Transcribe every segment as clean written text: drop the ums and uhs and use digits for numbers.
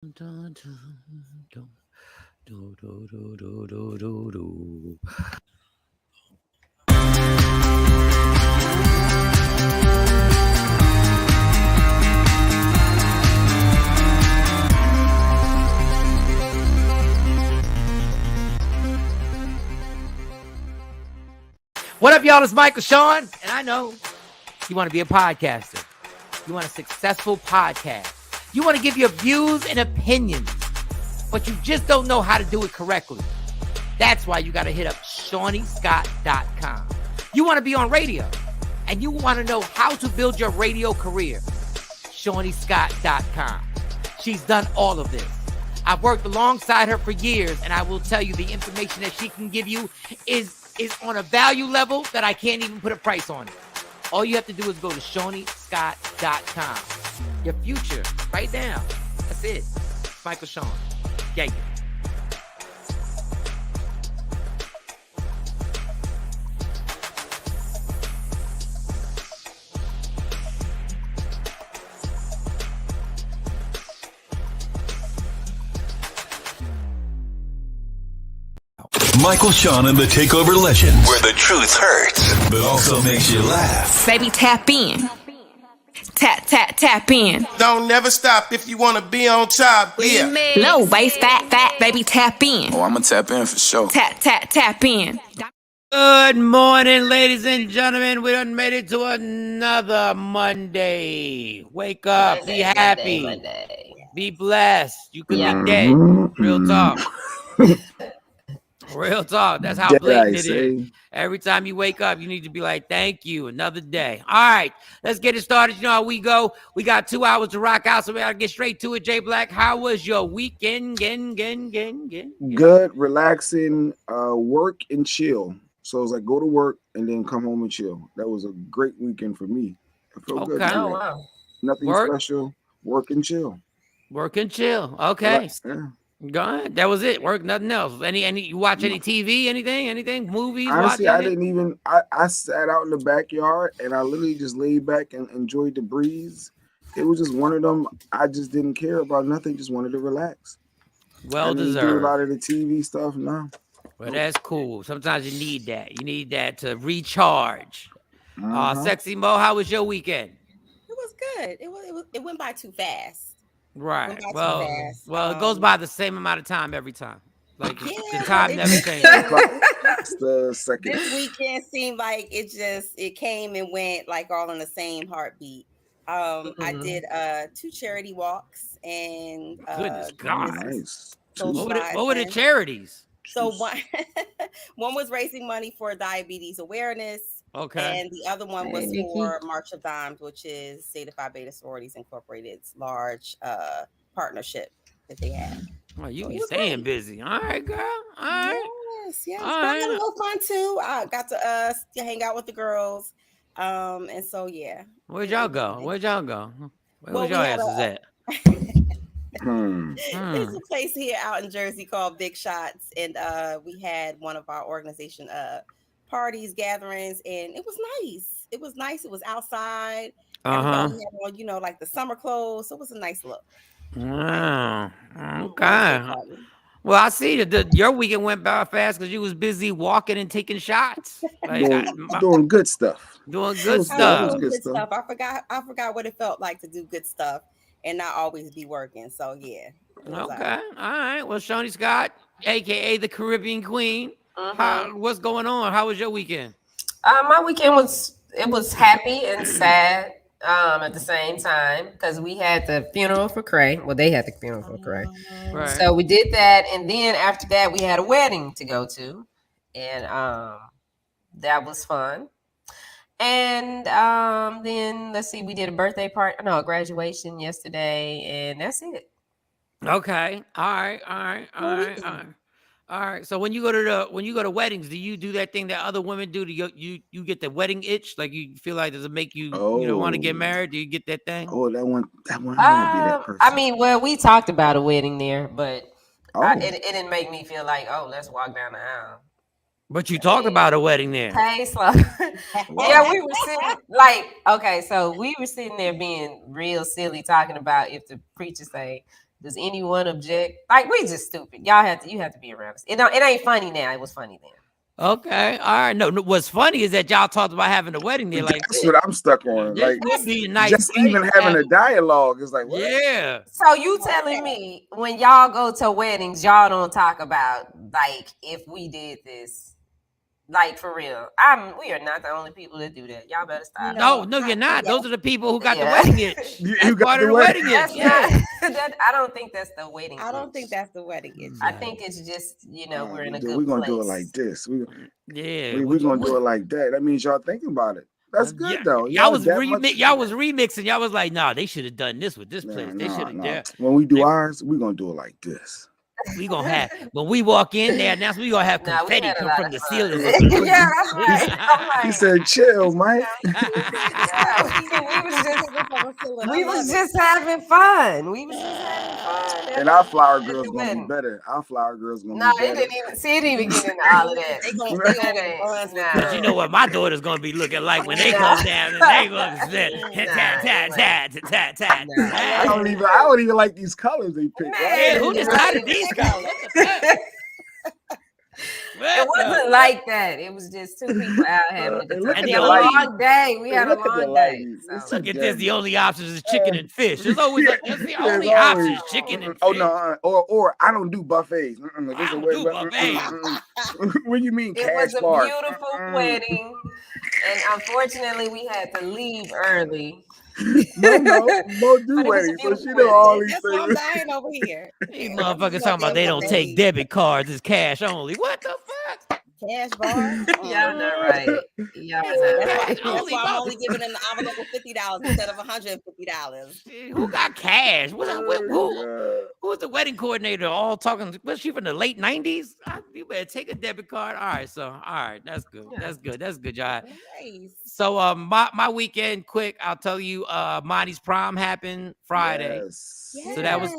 Dun, dun, dun, do, do, do, do, do, do, do. What up, y'all? It's Michael Shawn, and I know you want to be a podcaster. You want a successful podcast. You want to give your views and opinions, but you just don't know how to do it correctly. That's why you got to hit up ShawnyScott.com. You want to be on radio, and you want to know how to build your radio career. ShawnyScott.com. She's done all of this. I've worked alongside her for years, and I will tell you the information that she can give you is on a value level that I can't even put a price on it. All you have to do is go to ShawnyScott.com. Your future, right now. That's it. Michael Shawn. Yeah. Michael Shawn and the TakeOver Legends, where the truth hurts, but also makes you laugh. Baby, tap in. Tap in. Don't never stop if you want to be on top. Yeah. Low waist, fat, baby, tap in. Oh, I'm going to tap in for sure. Tap in. Good morning, ladies and gentlemen. We done made it to another Monday. Wake up. Be happy. Monday. Be blessed. You could be dead. Real talk. Real talk. That's how blatant it is. Every time you wake up, you need to be like, thank you. Another day. All right. Let's get it started. You know how we go. We got 2 hours to rock out, so we got to get straight to it. Jay Black, how was your weekend? Good, relaxing, work and chill. So it was like go to work and then come home and chill. That was a great weekend for me. I felt good. Oh, wow. Nothing special. Work and chill. Work and chill. Okay. Yeah. Go ahead. That was it. Work, nothing else. Any you watch any TV, anything, movies? Honestly, I didn't even I sat out in the backyard and I literally just laid back and enjoyed the breeze. It was just one of them. I just didn't care about nothing, just wanted to relax. Well deserved. Do a lot of the TV stuff now. Well, that's cool. Sometimes you need that. You need that to recharge. Sexy Mo, how was your weekend? It was good. It went by too fast. Right. Well, it goes by the same amount of time every time. Like the time never changes. It's the second. This weekend seemed like it came and went like all in the same heartbeat. I did 2 charity walks and goodness God. Nice. What were the charities? So one was raising money for diabetes awareness. Okay. And the other one was for March of Dimes, which is Zeta Phi Beta Sororities Incorporated's large partnership that they have. Oh, you be staying busy. All right, girl. All right. Yes. But I had a little fun too. I got to hang out with the girls. And so yeah. Where'd y'all go? Where was y'all asses at? There's a place here out in Jersey called Big Shots, and we had one of our organization parties, gatherings, and it was nice. It was outside. Everybody had on, like the summer clothes. So it was a nice look. Wow. Okay. Well, I see that your weekend went by fast because you was busy walking and taking shots. Like, doing good stuff. Doing good stuff. I forgot what it felt like to do good stuff and not always be working. So yeah. Okay. All right. Well, Shawnee Scott, aka the Caribbean Queen. What's going on? How was your weekend? My weekend was happy and sad at the same time because we had the funeral for Cray. Well, they had the funeral for Cray. Right. So we did that, and then after that, we had a wedding to go to, and that was fun. And then let's see, we did a birthday party, a graduation yesterday, and that's it. Okay. All right. All right. So when you go to weddings, do you do that thing that other women do? Do you get the wedding itch? Like you feel like does it make you want to get married? Do you get that thing? Oh, that one. I want to be that person. I mean, well, we talked about a wedding there, but it didn't make me feel like, let's walk down the aisle. But you talked about a wedding there. Hey, slow. Yeah, we were sitting we were sitting there being real silly, talking about if the preacher say, Does anyone object? Like, we just stupid. You have to be around us. It ain't funny now. It was funny then. Okay, all right. No, what's funny is that y'all talked about having a wedding there. Like, that's what I'm stuck on. this Like, would be a nice just place even to having have a dialogue is like, what? Yeah. So you telling me when y'all go to weddings, y'all don't talk about like if we did this? Like, for real. We are not the only people that do that. Y'all better stop. No, you're not. Those are the people who got the Yeah. wedding itch. You That's got part the of the wedding itch. That's Yeah. not, I don't think that's the wedding. I don't think that's the wedding itch. I think it's just, we're in a good We're gonna place. do it like this. We're gonna do it like that. That means y'all thinking about it. That's good though. Y'all was remixing. Y'all was like, nah, they should have done this with this place. They should have. When we do ours, we're gonna do it like this. We gonna have when we walk in there now, we gonna have confetti come from the ceiling. Yeah, that's right. He said, "Chill, Mike." We was just having fun. We was just having fun. And our flower girls gonna be better. Our flower girls gonna be better. It didn't even get into all of that. But you know what my daughter's gonna be looking like when they come down and they gonna I don't even like these colors they picked. Man, who decided these colors? It wasn't like that. It was just two people out having a good time. And a long day. We had a long day. So. Look at this. The only option is chicken and fish. There's always the only option is chicken and fish. Oh no, or I don't do buffets. I don't do buffets. What do you mean? It was a beautiful wedding, and unfortunately, we had to leave early. Mo do weddings, so she know all these things. I'm dying over here. These motherfuckers talking about they don't take debit cards, it's cash only. What the fuck? Cash bar? Y'all not right. Y'all not right. That's why I'm only giving them the envelope of $50 instead of $150. Who got cash? Who's the wedding coordinator? All talking. Was she from the late 90s? You better take a debit card. All right, so that's good. That's good. That's good, y'all. Nice. So my weekend, quick, I'll tell you, Monty's prom happened Friday. Yes. So that was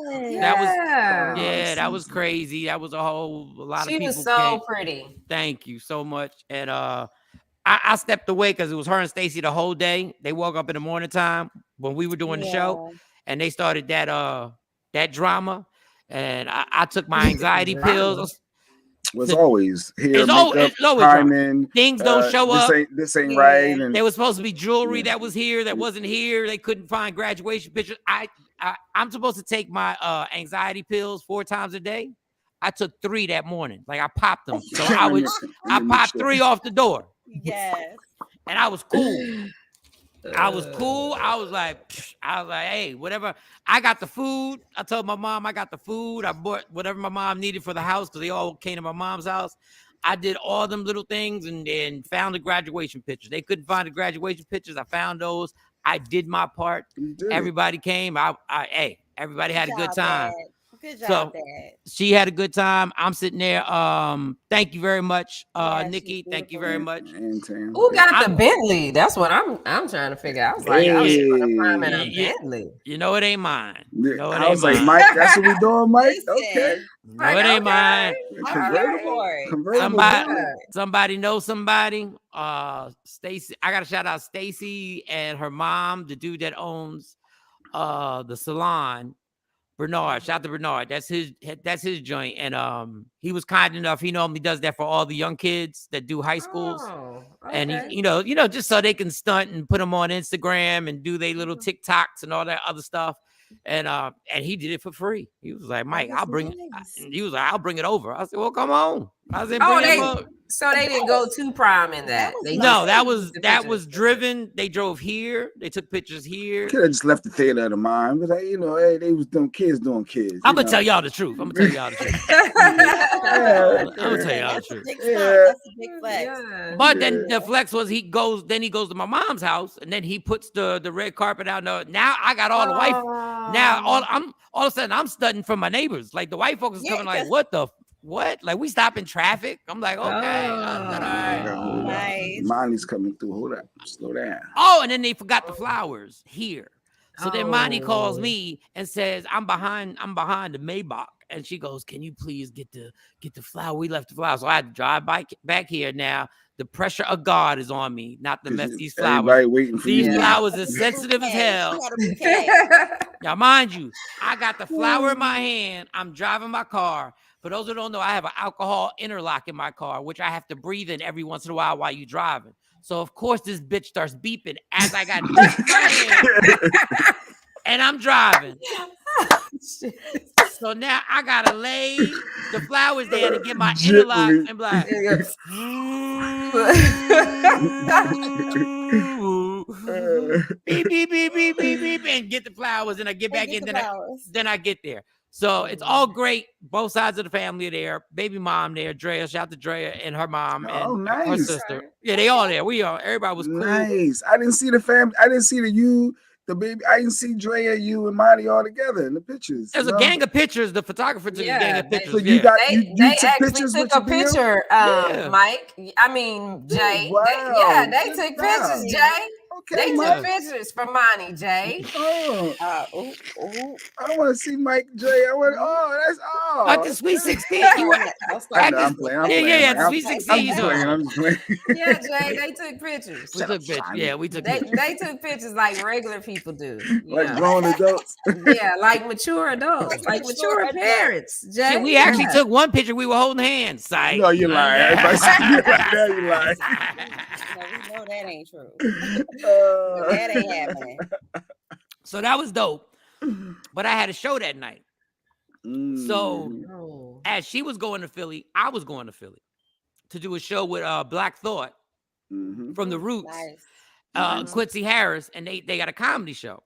crazy. That was a lot of people. She was so pretty. Thank you so much. And I stepped away because it was her and Stacy the whole day. They woke up in the morning time when we were doing the show, and they started that drama. And I took my anxiety pills. Was always here. It's always timing. Things don't show up. This ain't right. And there was supposed to be jewelry that was here that wasn't here. They couldn't find graduation pictures. I'm supposed to take my anxiety pills 4 times a day. I took 3 that morning. Like I popped them. So I popped 3 off the door. Yes. And I was cool. I was like, hey, whatever. I got the food. I told my mom I got the food. I bought whatever my mom needed for the house because they all came to my mom's house. I did all them little things and then found the graduation pictures. They couldn't find the graduation pictures. I found those. I did my part. Everybody came. Everybody had a good time. Good job, Dad. She had a good time. I'm sitting there. Thank you very much, Nikki. Thank you very much. Who got the Bentley? That's what I'm trying to figure out. I was like, I was gonna prime in a Bentley. You know it ain't mine. I was like, Mike, that's what we doing, Mike? Okay. No, it ain't mine. Convertible. Somebody knows somebody. Stacy. I gotta shout out Stacy and her mom, the dude that owns the salon. Bernard, shout out to Bernard. That's his joint. And he was kind enough. He normally does that for all the young kids that do high schools. Okay. And he, just so they can stunt and put them on Instagram and do their little TikToks and all that other stuff. And he did it for free. He was like, Mike, I'll bring it. He was like, I'll bring it over. I said, well, come on. I said, so they didn't go to prom in that. That was driven. They drove here. They took pictures here. Could have just left the theater of the mind, but hey, they was doing kids. I'm gonna tell y'all the truth. I'm gonna tell y'all the truth. That's a big flex. Yeah. But then the flex was he goes to my mom's house and then he puts the red carpet out. Now I got all the wife. Now all of a sudden I'm studying from my neighbors. Like the white folks is coming like, what? Like we stop in traffic. I'm like, okay. All right. Nice. Monty's coming through. Hold up. Slow down. Oh, and then they forgot the flowers here. So then Monty calls me and says, I'm behind the Maybach. And she goes, can you please get the flower? We left the flower. So I had to drive back here now. the pressure of God is on me not to mess these Everybody flowers. waiting for These you. flowers are sensitive as hell. Now, mind you, I got the flower in my hand. I'm driving my car. For those who don't know, I have an alcohol interlock in my car, which I have to breathe in every once in a while you're driving. So, of course, this bitch starts beeping as I got this in my hand. And I'm driving. So now I got to lay the flowers down and get my interlock and be like, beep, beep, beep, beep, beep, beep, and get the flowers, and I get back in, then I get there. So it's all great. Both sides of the family are there. Baby mom there, Drea. Shout out to Drea and her mom and her sister. Yeah, they all there. Everybody was cool. Nice. I didn't see the family. I didn't see the baby. I didn't see Drea, you, and Monty all together in the pictures. There's a gang of pictures. The photographer took a gang of pictures. So you got you they took actually pictures took with a your BM? picture, Yeah. Jay. Wow. They took pictures, Jay. Okay, they took pictures for Monty, Jay. I don't want to see Mike J. I want. At the Sweet 16. I'm playing. Yeah. The Sweet 16. I'm just playing. Yeah, Jay. They took pictures. We took pictures. Yeah, we took pictures. They took pictures like regular people do. Like grown adults. Yeah, like mature adults, like mature parents. Jay. See, we actually took one picture. We were holding hands. Psych. No, you're lying. Everybody see you like that. You lying. No, we know that ain't true. That ain't happening. So that was dope. But I had a show that night. So as she was going to Philly, I was going to Philly to do a show with Black Thought from the Roots, Quincy Harris, and they got a comedy show.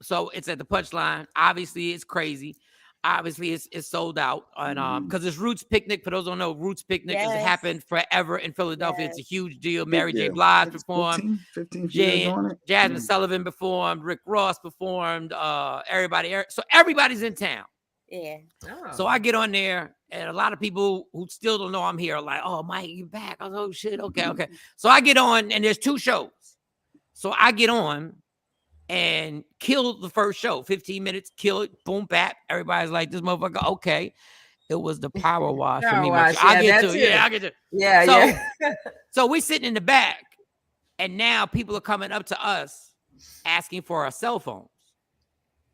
So it's at the Punchline. Obviously, it's crazy. Obviously, it's sold out, and because it's Roots Picnic. For those who don't know, Roots Picnic has happened forever in Philadelphia. It's a huge deal. Mary J. Blige performed, 15 years on it. Jasmine Sullivan performed, Rick Ross performed, everybody. So everybody's in town. Yeah. So I get on there, and a lot of people who still don't know I'm here are like, "Oh, Mike, you back?" I was, "Oh shit, okay." So I get on, and there's 2 shows. So I get on and kill the first show, 15 minutes, kill it, boom, bap. Everybody's like, "This motherfucker, okay." It was the power wash for me. I get to. Yeah. So we sitting in the back, and now people are coming up to us asking for our cell phones.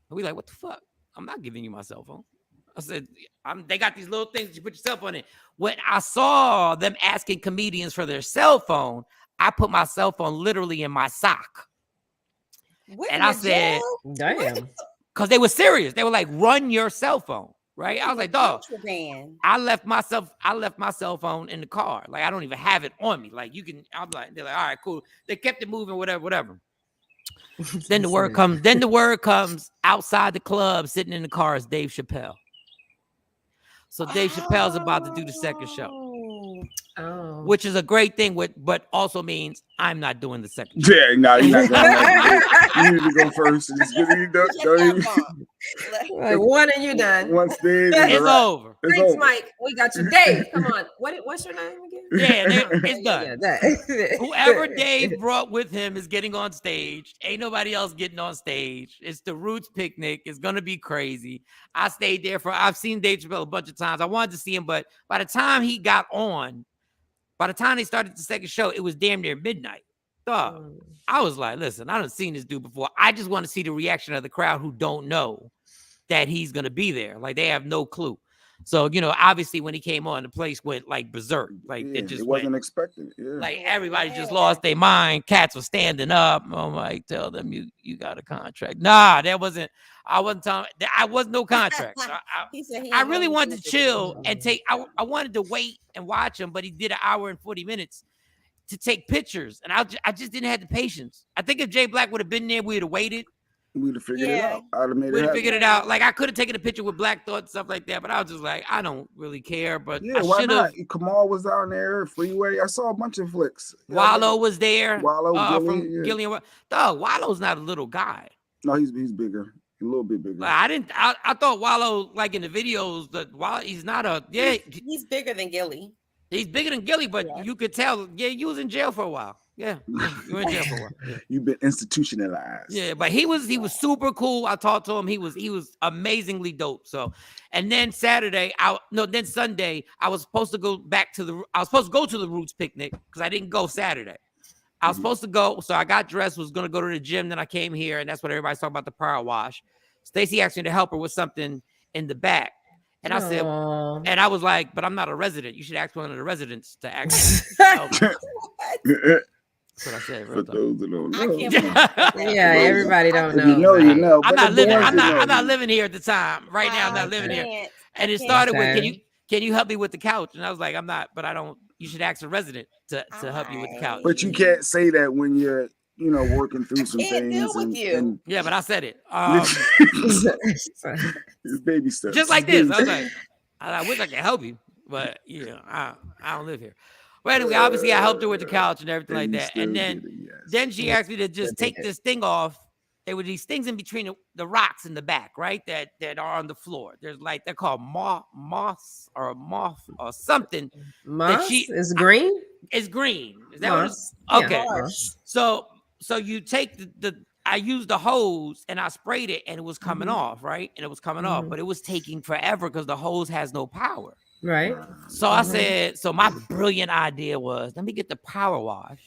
And we like, "What the fuck? I'm not giving you my cell phone." I said, they got these little things you put your cell phone in. When I saw them asking comedians for their cell phone, I put my cell phone literally in my sock. And I said, damn. Because they were serious. They were like, "Run your cell phone." Right? I was like, "Dog, I left my cell phone in the car. Like, I don't even have it on me. Like, you can." I'm like, they're like, "All right, cool." They kept it moving, whatever. Then the word comes outside the club, sitting in the car is Dave Chappelle. So Dave Chappelle's about to do the second show. Which is a great thing, but also means I'm not doing the second show. Yeah, no, you're not going. You need to go first. Like, one and you done. Once Dave it's over. Thanks, Mike. We got you, Dave. Come on. What's your name again? Yeah, it's done. Whoever Dave brought with him is getting on stage. Ain't nobody else getting on stage. It's the Roots Picnic. It's gonna be crazy. I stayed there I've seen Dave Chappelle a bunch of times. I wanted to see him, but by the time he got on, by the time they started the second show, it was damn near midnight. I was like, listen, I done seen this dude before. I just want to see the reaction of the crowd who don't know that he's going to be there. Like, they have no clue. So, obviously when he came on, the place went like berserk. Like, it wasn't expected. Yeah. Like, everybody just lost their mind. Cats were standing up. I'm like, tell them you got a contract. Nah, I wasn't telling. I was no contract. I really wanted to chill and take. I wanted to wait and watch him, but he did 1 hour and 40 minutes to take pictures, and I just didn't have the patience. I think if Jay Black would have been there, we'd have waited. We'd have figured it out. We'd have figured it out. Like, I could have taken a picture with Black Thought and stuff like that, but I was just like, I don't really care. But yeah, why not? Kamal was down there, Freeway. I saw a bunch of flicks. Wallow was there. Wallow, from Gillian. Dog, Wallow's not a little guy. No, he's bigger. A little bit bigger. I thought Wallow, like in the videos, that Wallow, he's not he's bigger than Gilly. He's bigger than Gilly, but you could tell, he was in jail for a while. Yeah, you were in jail for a while. Yeah. You've been institutionalized. Yeah, but he was super cool. I talked to him. He was amazingly dope. So, and then Sunday, I was supposed to go to the Roots picnic because I didn't go Saturday. I was supposed to go, so I got dressed, was gonna go to the gym. Then I came here, and that's what everybody's talking about, the power wash. Stacy asked me to help her with something in the back, and I said, and I was like, but I'm not a resident. You should ask one of the residents to act. That's what I said. For those that don't know. Yeah, everybody don't know. If you know, you know. I'm But not the living. boys I'm that know. not living here at the time. Right now, I'm not living here. And it started with, can you help me with the couch? And I was like, I'm not, but I don't. You should ask a resident to help you with the couch. But you can't say that when you're, working through some things. And yeah, but I said it. It's baby stuff. Just like this. I was like, I wish I could help you, but I don't live here. Well, anyway, obviously I helped her with the couch and everything like that. And then she asked me to just take this thing off. There were these things in between the rocks in the back, right? That are on the floor. There's like, they're called moss or something. Moss is green? It's green. Is that moss. What it's, okay. Yeah. So you take I used the hose and I sprayed it and it was coming off, right? And it was coming off, but it was taking forever because the hose has no power. Right. So I said, so my brilliant idea was, let me get the power wash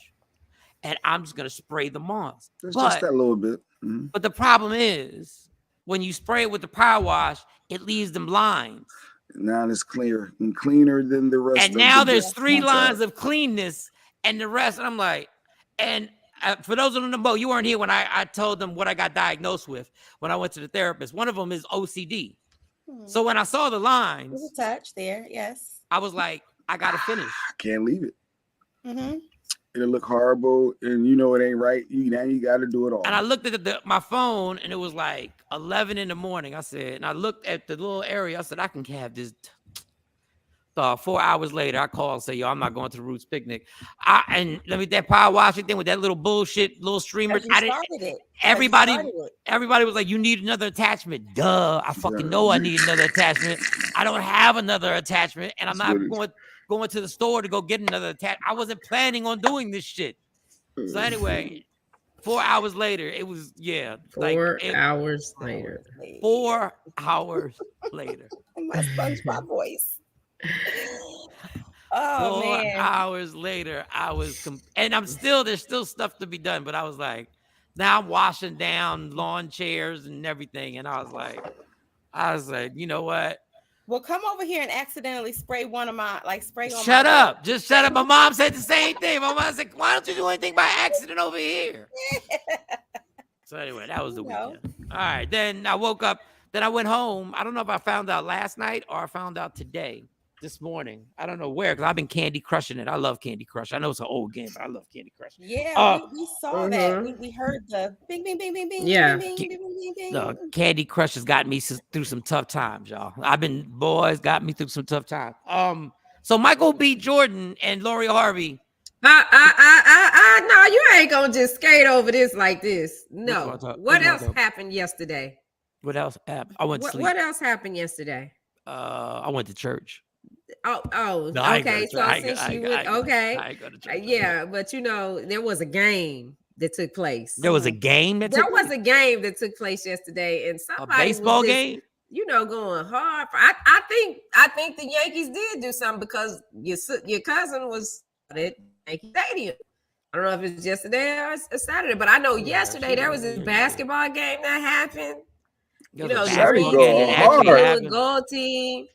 and I'm just going to spray the moss. Just that little bit. Mm-hmm. But the problem is when you spray it with the power wash, it leaves them lines. Now it's clear and cleaner than the rest. And now there's 3 lines of cleanness and the rest. And I'm like, for those of them that know, you weren't here when I told them what I got diagnosed with when I went to the therapist. One of them is OCD. So when I saw the lines, there's a touch there, yes. I was like, I gotta finish. I can't leave it. It'll look horrible, and it ain't right. Now you got to do it all. And I looked at my phone, and it was like 11 in the morning. I said, and I looked at the little area. I said, I can have this. 4 hours later, I called and said, yo, I'm not going to the Roots picnic. And let me that power washing thing with that little bullshit, little streamer. Everybody was like, you need another attachment. Duh. I fucking know I need another attachment. I don't have another attachment, and I'm not going to the store to go get another attachment. I wasn't planning on doing this shit. So anyway, 4 hours later, it was 4 hours later. 4 hours later. My SpongeBob voice. 4 hours later, I was, and there's still stuff to be done, but I was like, now I'm washing down lawn chairs and everything. And I was like, you know what? Well, come over here and accidentally spray one of my, spray on Shut up. Just shut up. My mom said the same thing. My mom said, why don't you do anything by accident over here? So anyway, that was the weekend. All right. Then I woke up. Then I went home. I don't know if I found out last night or I found out this morning. I don't know where, because I've been Candy Crushing it. I love Candy Crush. I know it's an old game, but I love Candy Crush. Yeah, we saw that. We heard the bing, bing, bing, bing, bing. Yeah. Bing, bing, bing, bing, bing. No, Candy Crush has got me through some tough times, y'all. Boys got me through some tough times. So Michael B. Jordan and Lori Harvey. No, you ain't gonna just skate over this like this. No. What else happened yesterday? What else happened? I went to sleep. What else happened yesterday? I went to church. Oh, no, okay. So since you went, okay, I go to church. Yeah, but there was a game that took place. There was a game that took place yesterday, and somebody a baseball game. Going hard. I think the Yankees did do something because your cousin was at Yankee Stadium. I don't know if it's yesterday or Saturday, but I know yesterday there was this basketball game that happened. The gold team.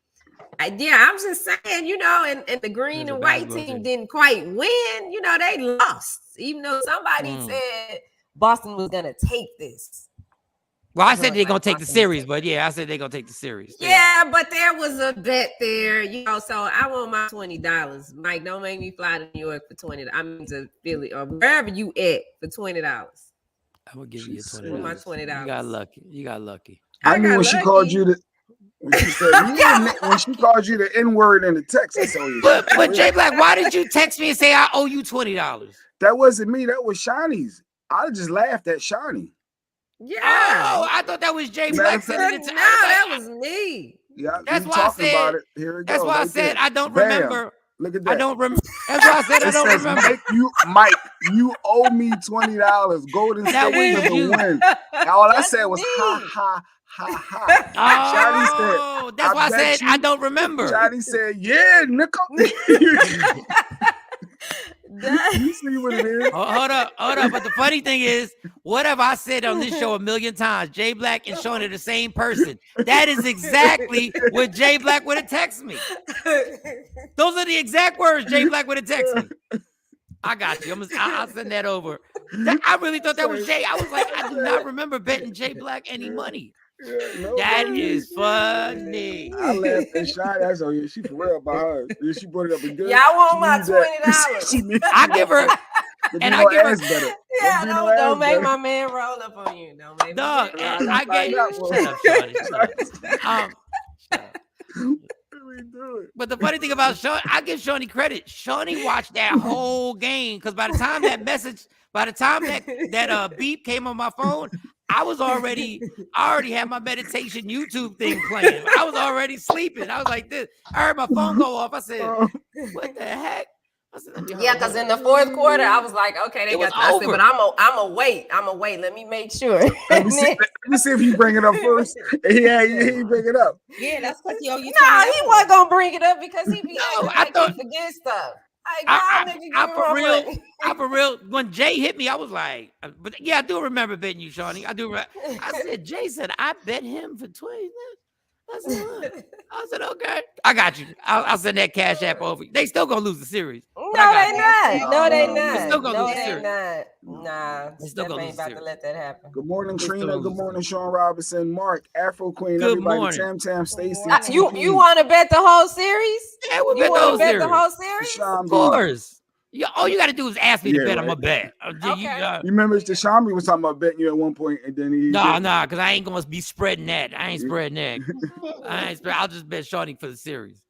I'm just saying, and the green and white team didn't quite win. They lost, even though somebody said Boston was gonna take this. Well, I said they're gonna take the series, but I said they're gonna take the series. Yeah, but there was a bet there, so I want my $20. Mike, don't make me fly to New York for $20. I mean to Philly or wherever you at for $20. I will give you $20. My $20. You got lucky. I knew when she called you when she said when she called you the N-word in the text. I saw you. But Jay Black, why did you text me and say I owe you $20? That wasn't me. That was Shawnee's. I just laughed at Shawnee. Yeah. Oh, I thought that was Jay Black. That was me. Yeah, that's why I said. About it. Here it goes. That's why I said I don't remember. Look at that. I don't remember. That's why I said I It don't says, remember. Mike, you owe me $20. Golden That State was for the you. win. And all I That's said was me. ha. Shotty said, Oh, that's why I said I don't remember. Shotty said, yeah, nickel. You see what it is? Hold up. But the funny thing is, what have I said on this show a million times? Jay Black and Shawn are the same person. That is exactly what Jay Black would have texted me. Those are the exact words Jay Black would have texted me. I got you. I'll send that over. I really thought that was Jay. I was like, I do not remember betting Jay Black any money. Yeah, That is funny. I laughed at Shotty. I said, yeah, she for real about her. Yeah, she brought it up again. Y'all want my $20? I give her, and I give her better. Yeah, don't make my man roll up on you. Don't make dog. my And man I gave shut up, Shorty. Shut up. But the funny thing about Shawn, I give Shawnee credit. Shawnee watched that whole game because by the time that beep came on my phone, I already had my meditation YouTube thing playing. I was already sleeping. I was like this. I heard my phone go off. I said, "What the heck?" I said, Yeah, because in the fourth quarter, I was like, okay, they got this. over. But I'm a wait. Let me make sure. Let me see if you bring it up first. Yeah, he bring it up. Yeah, that's because you he wasn't gonna bring it up because he be I thought he forget stuff. I for real. When Jay hit me, I was like, but yeah, I do remember betting you, Shawnee. I do. I said, Jay said I bet him for 20. I said, okay, I got you. I'll send that cash app over. They still gonna lose the series. No, they not. No, they not. They're still gonna No, lose the they series. not. Nah, They still Steph gonna ain't lose the about to series. let that happen. Good morning, They still Trina. gonna Good lose the morning, series. Sean Robinson, Mark, Afro Queen, Good everybody, morning. Tam, Stacy. You want to bet the whole series? Yeah, we You bet the want whole to bet series. the whole series? Sean Of B. course. Yeah, all you got to do is ask me to Yeah, bet. right. I'm a bet. Okay. You remember the Shambi was talking about betting you at one point, and then he Nah, because I ain't gonna be spreading that. I ain't spreading that. I'll just bet Shawnee for the series.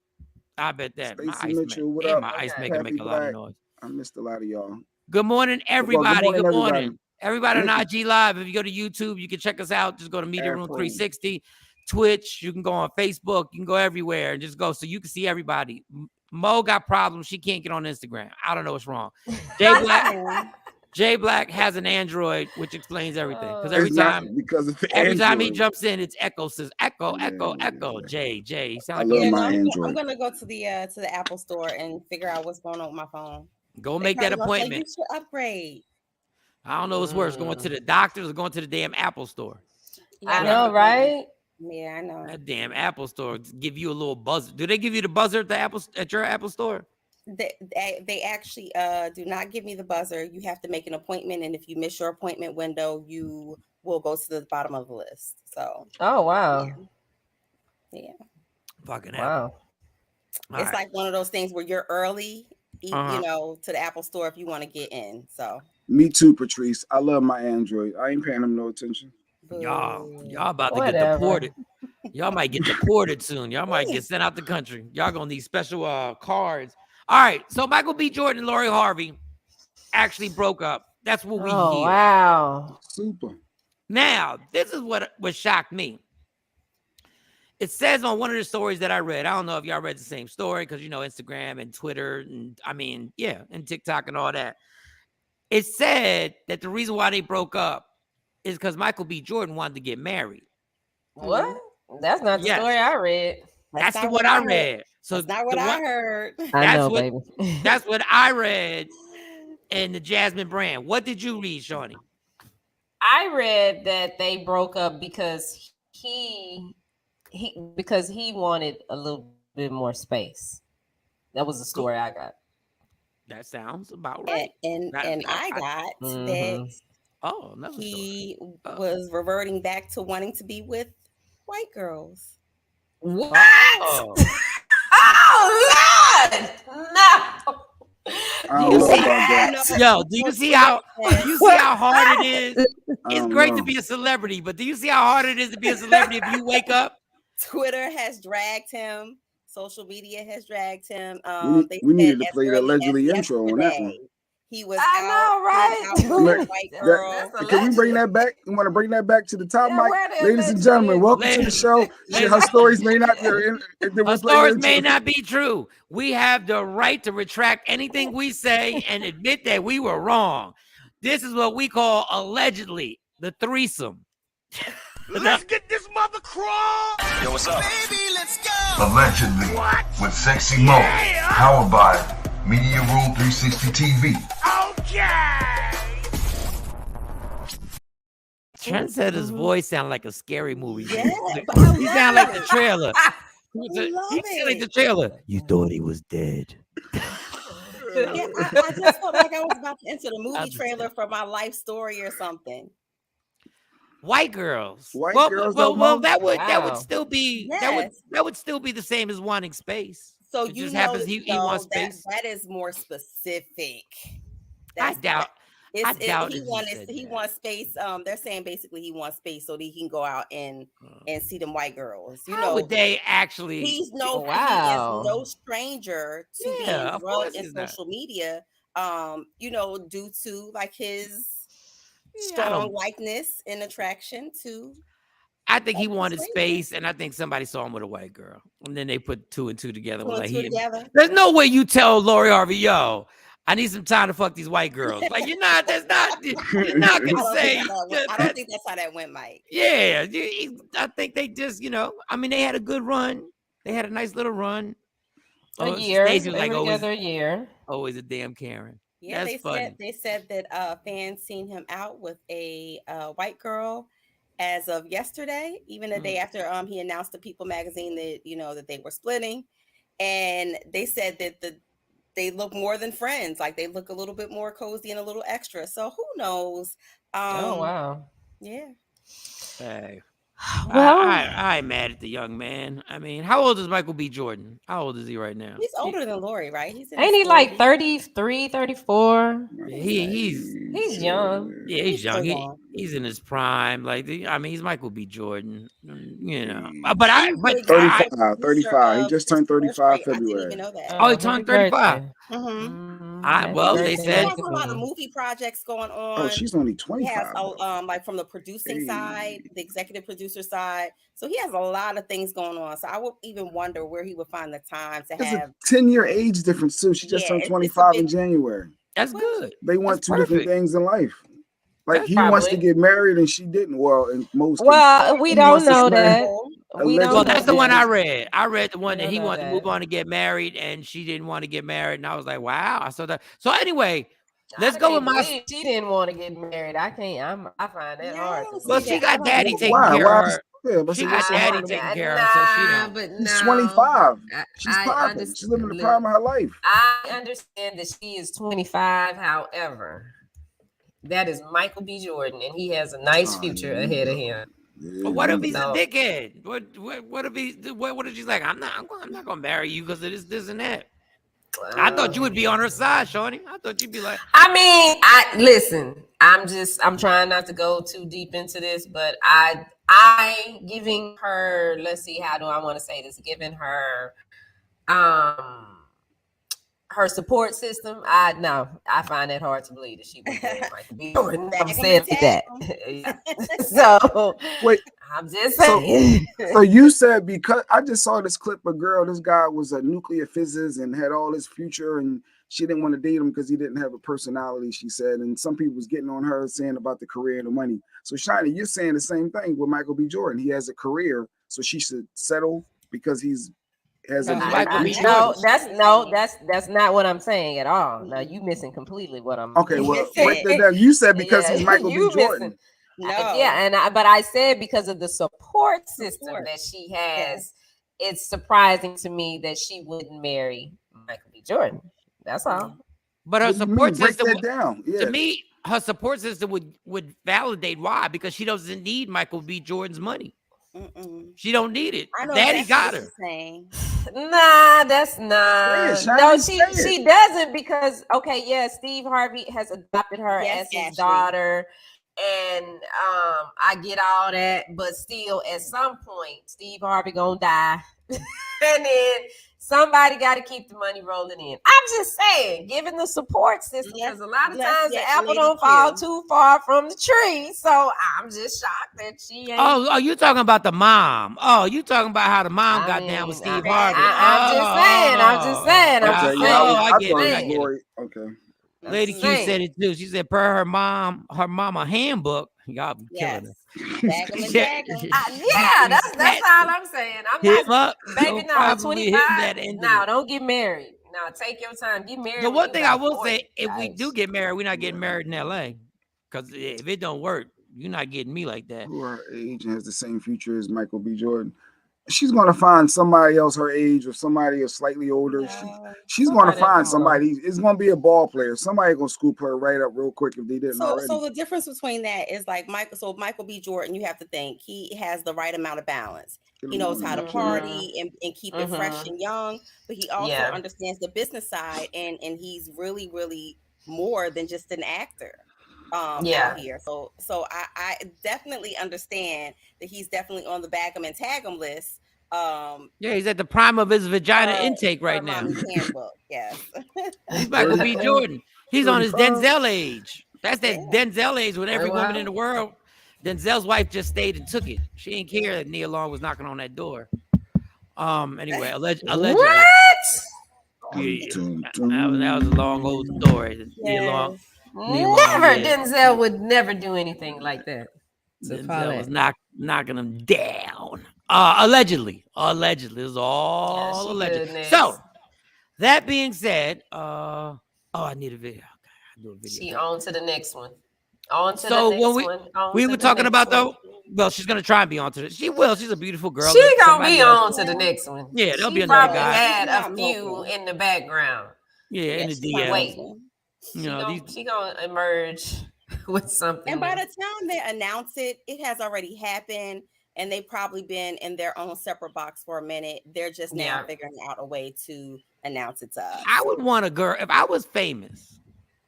I bet that. Stacey Mitchell, what up? My ice Okay. maker make Happy a lot of Black. noise. I missed a lot of y'all. Good morning, everybody. Good morning. Everybody. Everybody on Thank IG Live. If you go to YouTube, you can check us out. Just go to Media Room 360, Twitch. You can go on Facebook. You can go everywhere and just go so you can see everybody. Mo got problems. She can't get on Instagram. I don't know what's wrong. Jay Black has an Android, which explains everything. Because every time he jumps in, it's echo says echo. Jay. I love my Android. I'm gonna go to the Apple store and figure out what's going on with my phone. Go make that appointment. You should upgrade. I don't know what's worse, going to the doctors or going to the damn Apple store. I know, right? Yeah, I know. That damn Apple store give you a little buzzer. Do they give you the buzzer at your Apple store? They actually do not give me the buzzer. You have to make an appointment, and if you miss your appointment window, you will go to the bottom of the list. So. Oh wow. Yeah. Fucking wow. Apple. It's like one of those things where you're early, you know, to the Apple store if you want to get in. So. Me too, Patrice. I love my Android. I ain't paying him no attention. Y'all about to get deported. Y'all might get deported soon. Y'all might get sent out the country. Y'all gonna need special cards. All right. So Michael B. Jordan and Lori Harvey actually broke up. That's what we hear. Wow. Super. Now, this is what shocked me. It says on one of the stories that I read, I don't know if y'all read the same story because, you know, Instagram and Twitter and and TikTok and all that. It said that the reason why they broke up is because Michael B. Jordan wanted to get married. What? That's not the story I read. That's the what I read. So that's not what I heard. Baby. That's what I read in the Jasmine brand. What did you read, Shawnee? I read that they broke up because he wanted a little bit more space. That was the story I got. That sounds about right. And I got that he was reverting back to wanting to be with white girls. What? Oh Lord! No. Do you see how hard it is? It's great to be a celebrity, but do you see how hard it is to be a celebrity if you wake up? Twitter has dragged him. Social media has dragged him. We needed to play the allegedly intro on that one. He was I know, right? He was out with a white girl. That's a Can we bring legend. that back? You want to bring that back to the top, Yeah, Mike? where the Ladies and legend gentlemen, is. welcome to the show. Her stories may not be. Her stories may not be true. We have the right to retract anything we say and admit that we were wrong. This is what we call allegedly the threesome. Let's get this mother crawl. Yo, what's up? Baby, let's go. Allegedly, with Sexy Mo, powered by Media Room 360 TV. Okay. Trendsetter's voice sound like a scary movie. Yeah, He sound like the trailer. He sound like the trailer. You thought he was dead. Yeah, I just felt like I was about to enter the movie trailer for my life story or something. White girls. White girls don't well, know? that would Wow. still be Yes. that would still be the same as wanting space. So It you just know, happens he wants that, space. that is more specific. I doubt. He if he said wants space. They're saying basically he wants space so that he can go out and see them white girls. You How know, would they actually? he is no stranger to Yeah, of being course drugged in he's not. social media. Due to like his I strong don't- likeness and attraction to. I think he That's wanted crazy. space, and I think somebody saw him with a white girl, and then they put two and two together. Put Like two together. there's no way you tell Lori Harvey, yo, I need some time to fuck these white girls. Like you're not gonna say. I don't think that's how that went, Mike. Yeah, I think they just, I mean, they had a good run. They had a nice little run. A year. Stacey They was like, were always, together a year. always a damn Karen. Yeah, That's funny. they said that fans seen him out with a white girl as of yesterday, even the day after he announced to People magazine that that they were splitting, and they said that they look more than friends, like they look a little bit more cozy and a little extra. So who knows? Oh wow. Yeah. Hey. Well, I ain't mad at the young man. I mean, how old is Michael B. Jordan? How old is he right now? He's older than Lori, right? He's in ain't his he like 40s. 33, 34? He's young. Yeah, he's young. still young. He's in his prime. Like, he's Michael B. Jordan. He's 35. He just turned 35 I didn't February. even know that. Oh, he turned 35. Well, they He said has a lot of movie projects going on. Oh, she's only He 25. has like from the producing side, the executive producer side. So he has a lot of things going on. So I would even wonder where he would find the time to There's have. a 10-year age difference too. She just Yeah, turned it's a 25 in big- January. that's good. They want That's two different perfect. things in life. Like That's he wants to probably- get married and she didn't. Well, in most cases. Well, we He don't wants to know spend- that. We don't Well, know that's the one that. I read. I read the one We that don't he know wanted to move that. on to get married, and she didn't want to get married. And I was like, wow. I saw that. So anyway, let's I go with can't my. believe she didn't want to get married. I can't. I find that hard. to Well, see she that. got daddy taking Why? care Why? of her. Yeah, but She see, got what's so daddy hard? taking care of her, so she don't. But She's 25. I- She's I popping. understand- She's living the look, prime of her life. I understand that she is 25. However, that is Michael B. Jordan, and he has a nice future ahead of him. But what if he's No. a dickhead? What if what if she's like, I'm not gonna marry you because of this and that? I thought you would be on her side, Shawnee. I thought you'd be like, I mean, I listen. I'm trying not to go too deep into this, but I giving her. Let's see, how do I want to say this? Giving her, her support system. I find it hard to believe that she would Michael B. Jordan. I'm saying that. So Wait, I'm just saying. so you said, because I just saw this clip of girl, this guy was a nuclear physicist and had all his future, and she didn't want to date him because he didn't have a personality, she said. And some people was getting on her saying about the career and the money. So Shiny, you're saying the same thing with Michael B. Jordan. He has a career, so she should settle because he's has a Michael B. No, Jordan. that's not what I'm saying at all. No, you missing completely what I'm. okay. Well, break that down. You said because Yeah, he's Michael B. you Jordan. missing. No. Yeah, but I said because of the support system that she has, it's surprising to me that she wouldn't marry Michael B. Jordan. That's all. but her What do you support mean? Break system that down. Yeah. to me, her support system would validate why, because she doesn't need Michael B. Jordan's money. She don't need it. I know Daddy that's got what her. she's saying. Nah, that's not. Say it, No, Shiny, say she doesn't because Steve Harvey has adopted her Yes, as his Ashley. daughter, and I get all that, but still, at some point, Steve Harvey gonna die, and then Somebody got to keep the money rolling in. I'm just saying, given the support system, because a lot of times the apple don't fall too far from the tree. So I'm just shocked that she ain't. Oh, you talking about the mom? Oh, you talking about how the mom got down with Steve Harvey? I'm just saying. I get it. Lori. Okay. Lady Q said it too. She said, per her mama handbook, y'all be killing her. Bag 'em and tag 'em. Yeah, that's all I'm saying. I'm not, baby. No, 25. No, don't get married. No, take your time. Get married. The one thing I will say, if we do get married, we're not getting married in L.A. Because if it don't work, you're not getting me like that. Who her age and has the same future as Michael B. Jordan. She's gonna find somebody else her age or somebody else slightly older. She's gonna find somebody. It's gonna be a ball player. Somebody gonna scoop her right up real quick if they didn't already. So the difference between that is like Michael B. Jordan, you have to think he has the right amount of balance. He knows how to party and keep it fresh and young, but he also understands the business side and he's really, really more than just an actor. Out here. So I definitely understand that he's definitely on the bag 'em and tag 'em list. He's at the prime of his vagina intake right now. Handbook, yes. He's Michael B. Jordan. He's on his Denzel age. That's that Denzel age with every woman in the world. Denzel's wife just stayed and took it. She didn't care that Nia Long was knocking on that door. Anyway, allegedly. What? Yeah, that was a long old story. Nia Long. Denzel would never do anything like that. Denzel was knocking him down. Allegedly. It was all allegedly. So, that being said, I need a video. Okay, I'll do a video. She on to the next one. We were talking about well, she's gonna try and be on to it. She will. She's a beautiful girl. She gonna be on to the next one. Yeah, there'll be another guy. Had a few in the background. Yeah, in the DM. Wait. She gonna emerge with something. And by the time they announce it, it has already happened, and they've probably been in their own separate box for a minute. They're just now figuring out a way to announce it to us. I would want a girl if I was famous.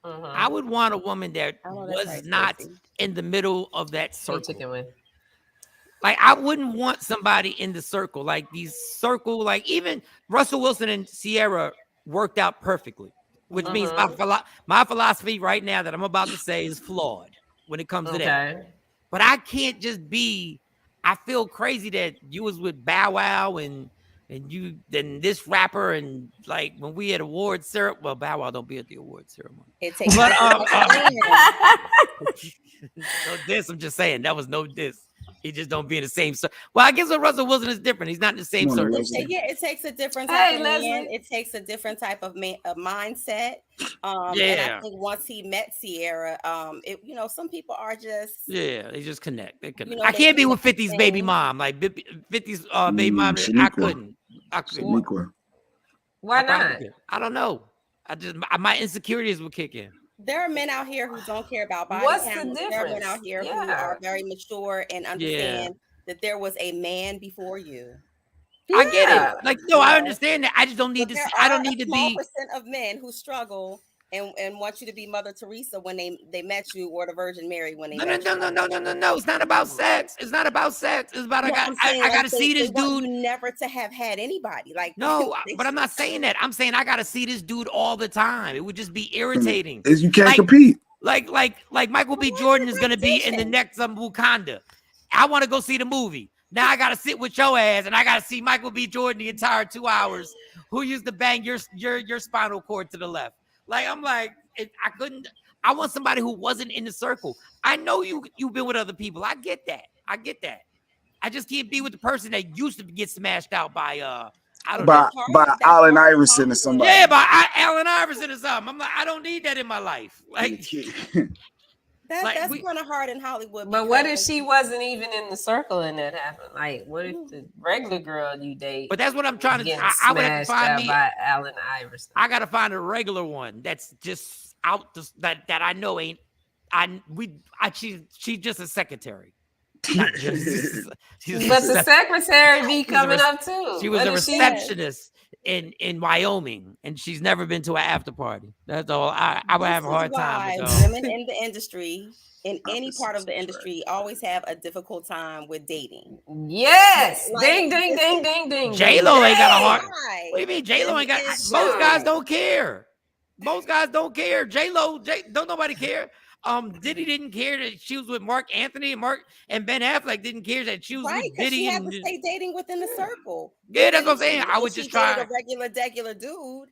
I would want a woman that was not in the middle of that circle. Like I wouldn't want somebody in the circle, like these circle, like even Russell Wilson and Ciara worked out perfectly. Which means my philosophy right now that I'm about to say is flawed when it comes to that. But I can't just be. I feel crazy that you was with Bow Wow and you then this rapper and like when we had awards ceremony. Well, Bow Wow don't be at the awards ceremony. It takes. But no diss. I'm just saying that was no diss. He just don't be in the same circle. Well, I guess with Russell Wilson is different. He's not in the same circle. It takes a different type of man. It takes a different type of mindset. And I think once he met Ciara, some people are just they just connect. They connect. I can't be with 50's baby mom. Like 50's baby mom. I couldn't. Why not? I don't know. My insecurities would kick in. There are men out here who don't care about body count. There are men out here who are very mature and understand that there was a man before you. I get it. Like, no, I understand that. I just don't need to. I don't need to be. Percent of men who struggle and want you to be Mother Teresa when they met you, or the Virgin Mary when they met you. No. It's not about sex. It's not about sex. It's about I got to see this dude. You never to have had anybody like. No, but I'm not saying that. I'm saying I got to see this dude all the time. It would just be irritating. You can't compete. Like Michael B. Jordan is going to be in the next Wakanda. I want to go see the movie. Now I got to sit with your ass and I got to see Michael B. Jordan the entire 2 hours. Who used to bang your spinal cord to the left? Like, I'm like, I couldn't. I want somebody who wasn't in the circle. I know you've been with other people. I get that. I just can't be with the person that used to get smashed out by by Allen Iverson or somebody. Yeah, by Allen Iverson or something. I'm like, I don't need that in my life. Like, that's kind of hard in Hollywood. But what if she wasn't even in the circle and that happened? Like, what if the regular girl you date? But that's what I'm trying to. I would have to find by Allen Iverson. I gotta find a regular one that's just out that I know ain't. She's just a secretary. Not just, but the secretary be coming up too. She was a receptionist in Wyoming, and she's never been to an after party. That's all. I would This have a is hard time why with those. women in the industry, in any part of the industry, always have a difficult time with dating. Yes. Like, Ding, ding, ding, ding, ding. J-Lo ain't got a heart. Why? What do you mean J-Lo ain't got? It's Most guys true. don't care. Most guys don't care. J-Lo, don't nobody care. Diddy didn't care that she was with Mark Anthony, and Ben Affleck didn't care that she was Right, with because she Diddy. had to stay dating within the circle. Yeah, that's what I'm If saying. she- I would if she just dated try. a regular dude.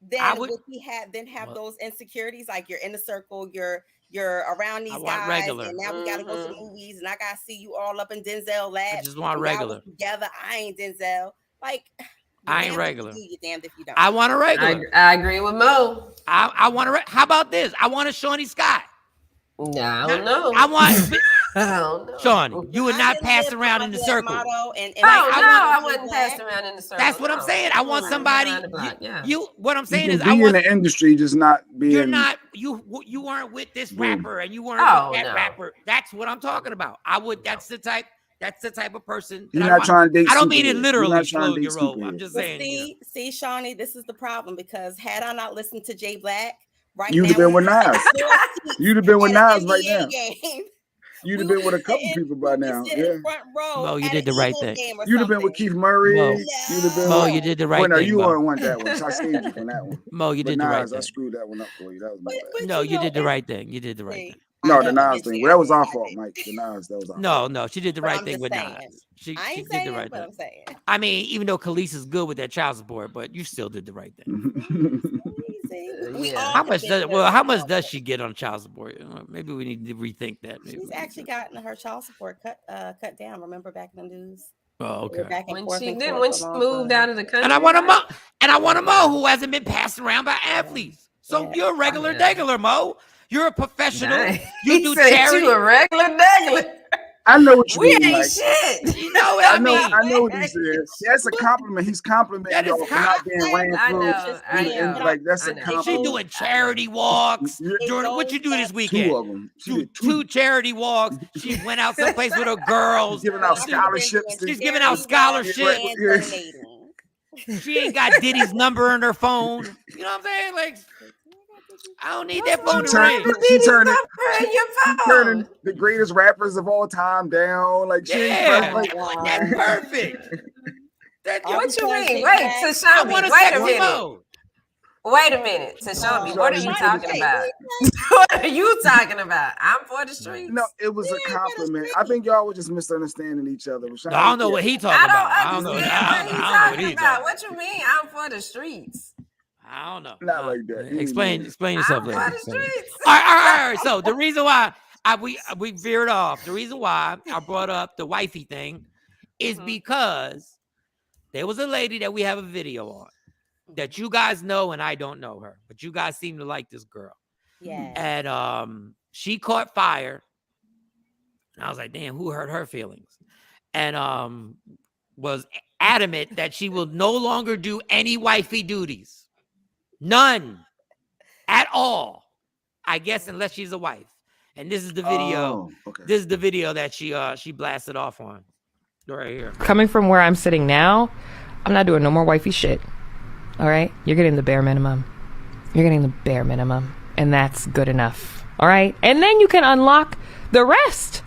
Then I would- would he have Well- those insecurities? Like you're in the circle, you're around these want guys, regular. and now we gotta go to the movies, and I gotta see you all up in Denzel lap. I just want and y'all regular. was together. I ain't Denzel. Like I ain't damned regular. If you do, you're damned if you don't. I want a regular. I agree with Mo. I want a. How about this? I want a Shawnee Scott. No, I don't know. I want I don't know. Shawnee. You would I not didn't pass live around by in the that circle. motto, and Oh, like, no, I wouldn't pass around in the circle. That's what I'm saying. I want somebody. What I'm saying is, I want in the industry, just not being. You're not. You weren't with this rapper, and you weren't with that rapper. That's what I'm talking about. I would. That's the type. That's the type of person. You're not trying to date. I don't mean it superheroes. literally, You're not trying to date slow your roll. superheroes. I'm just But saying. see, Shawnee, this is the problem, because had I not listened to Jay Black, right You'd now, have been with Nas. You'd have been with Nas right now. You'd have been with a couple people by now. Yeah. Front row. Mo, you did the right thing. You'd have been with Keith Murray. Mo. You'd have been. Mo, you did the right Well, no, thing. you Mo. wouldn't want that one. So I saved you from that one. Mo, you But did the right Nas, I thing. screwed that one up for you. That was my bad. No, you did the right thing. You did the right thing. No, the Nas thing. Well, that was our fault, Mike. The Nas, that was our fault. No, she did the right thing with Nas. She did the right thing. I'm saying. I mean, even though Khalees is good with that child support, but you still did the right thing. How much does she get on child support? Maybe we need to rethink that. Maybe She's actually gotten her child support cut down. Remember back in the news? Oh, okay. When she moved out of the country, and I want a Mo who hasn't been passed around by athletes. So you're a regular degular, Mo. You're a professional. You do charity. You a regular degular. I know what you we mean. ain't Mike. shit. You know what I mean? I know what he said. That's a compliment. He's complimenting y'all for not being ran through. And like that's a compliment. She doing charity walks. Jordan, what you do this weekend? Two of them. Two charity walks. She went out someplace with her girls. Giving out scholarships. She's giving out scholarships. She ain't got Diddy's number in her phone. You know what I'm saying? Like, I don't need that phone to ring. She turning the greatest rappers of all time down. Like, she ain't like, that's perfect. What you mean? Wait, Tashambi, wait a minute. Wait a minute, Tashambi, what are you talking about? What are you talking about? I'm for the streets. No, it was a compliment. I think y'all were just misunderstanding each other. No, I don't know what he talking about. I don't know what he's talking about. What you mean? I'm for the streets. I don't know. Not like that. Explain yourself. I'm for the streets. All right. So the reason why we veered off, the reason why I brought up the wifey thing is because there was a lady that we have a video on that you guys know and I don't know her, but you guys seem to like this girl. Yeah. And she caught fire. And I was like, damn, who hurt her feelings? And was adamant that she will no longer do any wifey duties. None at all. I guess unless she's a wife. And this is the video. This is the video that she blasted off on. Right here. Coming from where I'm sitting now, I'm not doing no more wifey shit. All right? You're getting the bare minimum. You're getting the bare minimum. And that's good enough. All right? And then you can unlock the rest.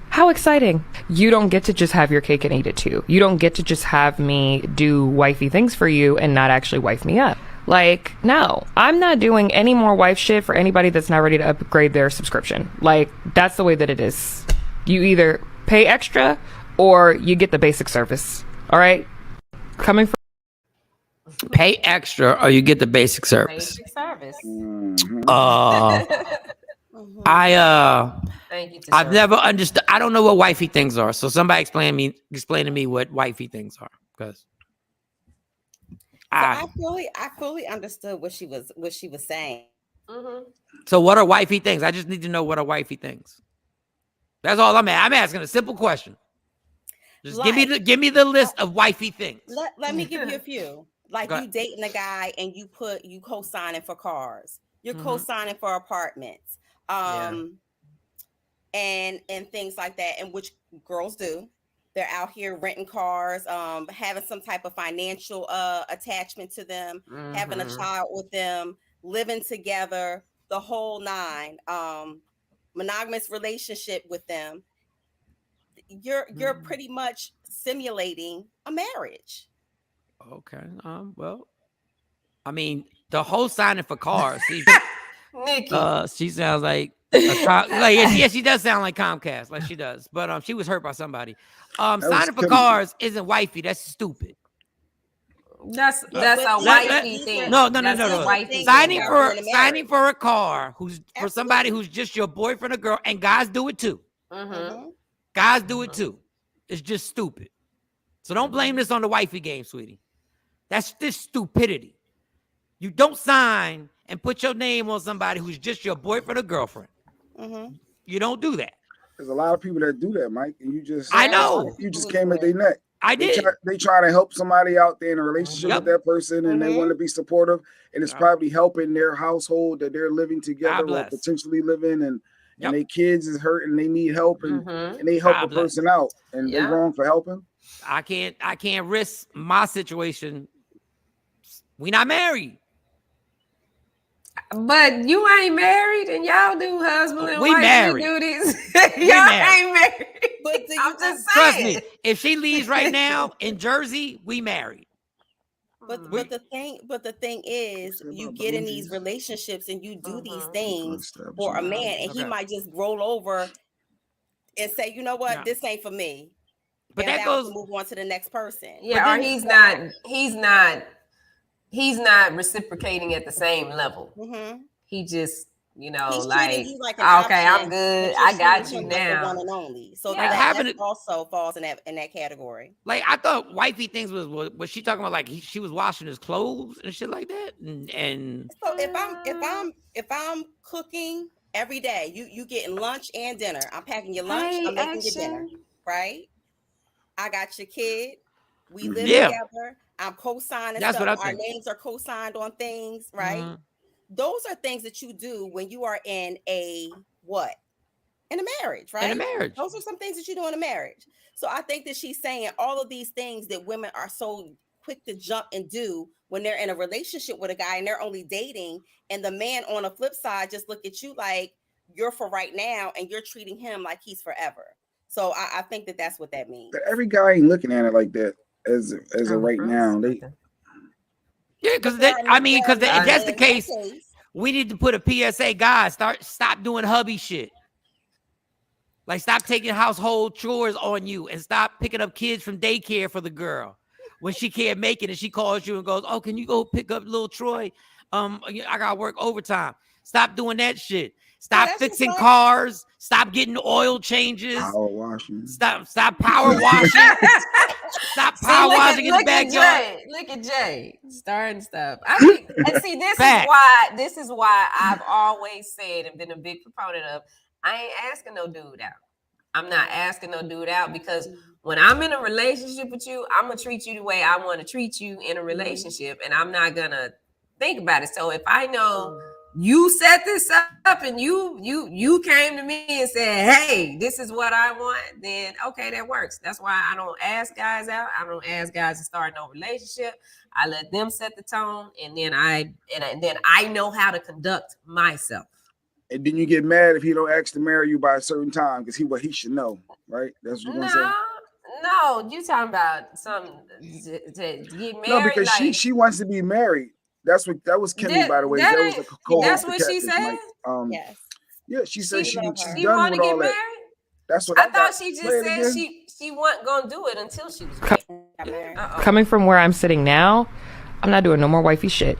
How exciting. You don't get to just have your cake and eat it too. You don't get to just have me do wifey things for you and not actually wife me up. Like, no, I'm not doing any more wife shit for anybody that's not ready to upgrade their subscription. Like, that's the way that it is. You either pay extra or you get the basic service. All right? Coming from pay extra or you get the basic service. Basic service. Thank you, I've never understood. I don't know what wifey things are. So somebody explain to me what wifey things are, because I fully understood what she was saying. So what are wifey things? I just need to know what are wifey things. That's all I'm at. I'm asking a simple question. Just give me the list of wifey things. Let me give you a few. Like you dating a guy and you co-signing for cars. You're co-signing for apartments. And things like that, and which girls do. they're out here renting cars, having some type of financial attachment to them, having a child with them, living together, the whole nine, monogamous relationship with them. You're pretty much simulating a marriage. Okay. Well, I mean, the whole signing for cars. Nikki. She sounds like yeah, she does sound like Comcast, like she does. But she was hurt by somebody. Signing for cars isn't wifey. That's stupid. That's a wifey thing. No. Signing for a car for somebody who's just your boyfriend or girl, and guys do it too. Guys do it too. It's just stupid. So don't blame this on the wifey game, sweetie. That's just stupidity. You don't sign and put your name on somebody who's just your boyfriend or girlfriend. You don't do that. There's a lot of people that do that, Mike, and you just came at their neck. I did. They try to help somebody out there in a relationship with that person, and they want to be supportive, and it's probably helping their household that they're living together or potentially living, and their kids is hurting, they need help, and they help a person out, and they're wrong for helping. I can't risk my situation. We not married. But you ain't married, and y'all do husband and wife duties. Y'all ain't married. But I'm just saying. Trust me, if she leaves right now in Jersey, we married. But the thing is, you get in these relationships and you do these things for a man, and he might just roll over and say, you know what, this ain't for me. But that goes to move on to the next person. Yeah, or he's not reciprocating at the same level. He just, he's like okay, I'm good. I got you now. One and only. So that also falls in that category. Like I thought wifey things was she talking about like she was washing his clothes and shit like that? And so if I'm cooking every day, you getting lunch and dinner. I'm packing your lunch, I'm making your dinner, right? I got your kid. We live together. I'm co-signing stuff. Our names are co-signed on things, right? Those are things that you do when you are in a marriage, right? In a marriage. Those are some things that you do in a marriage. So I think that she's saying all of these things that women are so quick to jump and do when they're in a relationship with a guy and they're only dating, and the man on the flip side just look at you like you're for right now and you're treating him like he's forever. So I think that that's what that means. But every guy ain't looking at it like that as of right now. Because if that's the case, we need to put a PSA, guys. Stop doing hubby shit. Like stop taking household chores on you and stop picking up kids from daycare for the girl when she can't make it and she calls you and goes, "Oh, can you go pick up little Troy? I gotta work overtime." Stop doing that shit. Stop fixing cars. Stop getting oil changes. Power washing. Stop power washing. Stop power washing in the backyard. Look at Jay starting stuff. I mean, and see, this is why I've always said and been a big proponent of. I ain't asking no dude out. I'm not asking no dude out because when I'm in a relationship with you, I'm gonna treat you the way I want to treat you in a relationship, and I'm not gonna think about it. So if I know you set this up and you came to me and said, "Hey, this is what I want," then okay, that works. That's why I don't ask guys out. I don't ask guys to start no relationship. I let them set the tone, and then I know how to conduct myself. And then you get mad if he don't ask to marry you by a certain time because he should know, right? That's what you're gonna say. No, you talking about something to get married? No, because she wants to be married. That was Kimmy, by the way. That was a co-host. That's what she said. Yes. Yeah, she said she's done want with to get all married? that. That's what I thought she just said she wasn't gonna do it until she was married. Coming from where I'm sitting now, I'm not doing no more wifey shit.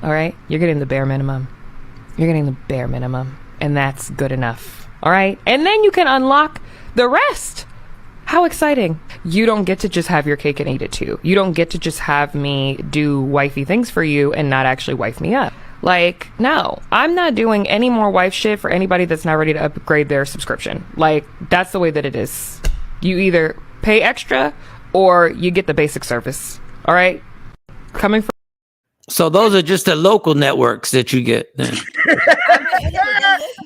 All right, you're getting the bare minimum. You're getting the bare minimum, and that's good enough. All right, and then you can unlock the rest. How exciting. You don't get to just have your cake and eat it too. You don't get to just have me do wifey things for you and not actually wife me up. Like, no, I'm not doing any more wife shit for anybody that's not ready to upgrade their subscription. Like, that's the way that it is. You either pay extra or you get the basic service. All right? Coming from So those are just the local networks that you get then.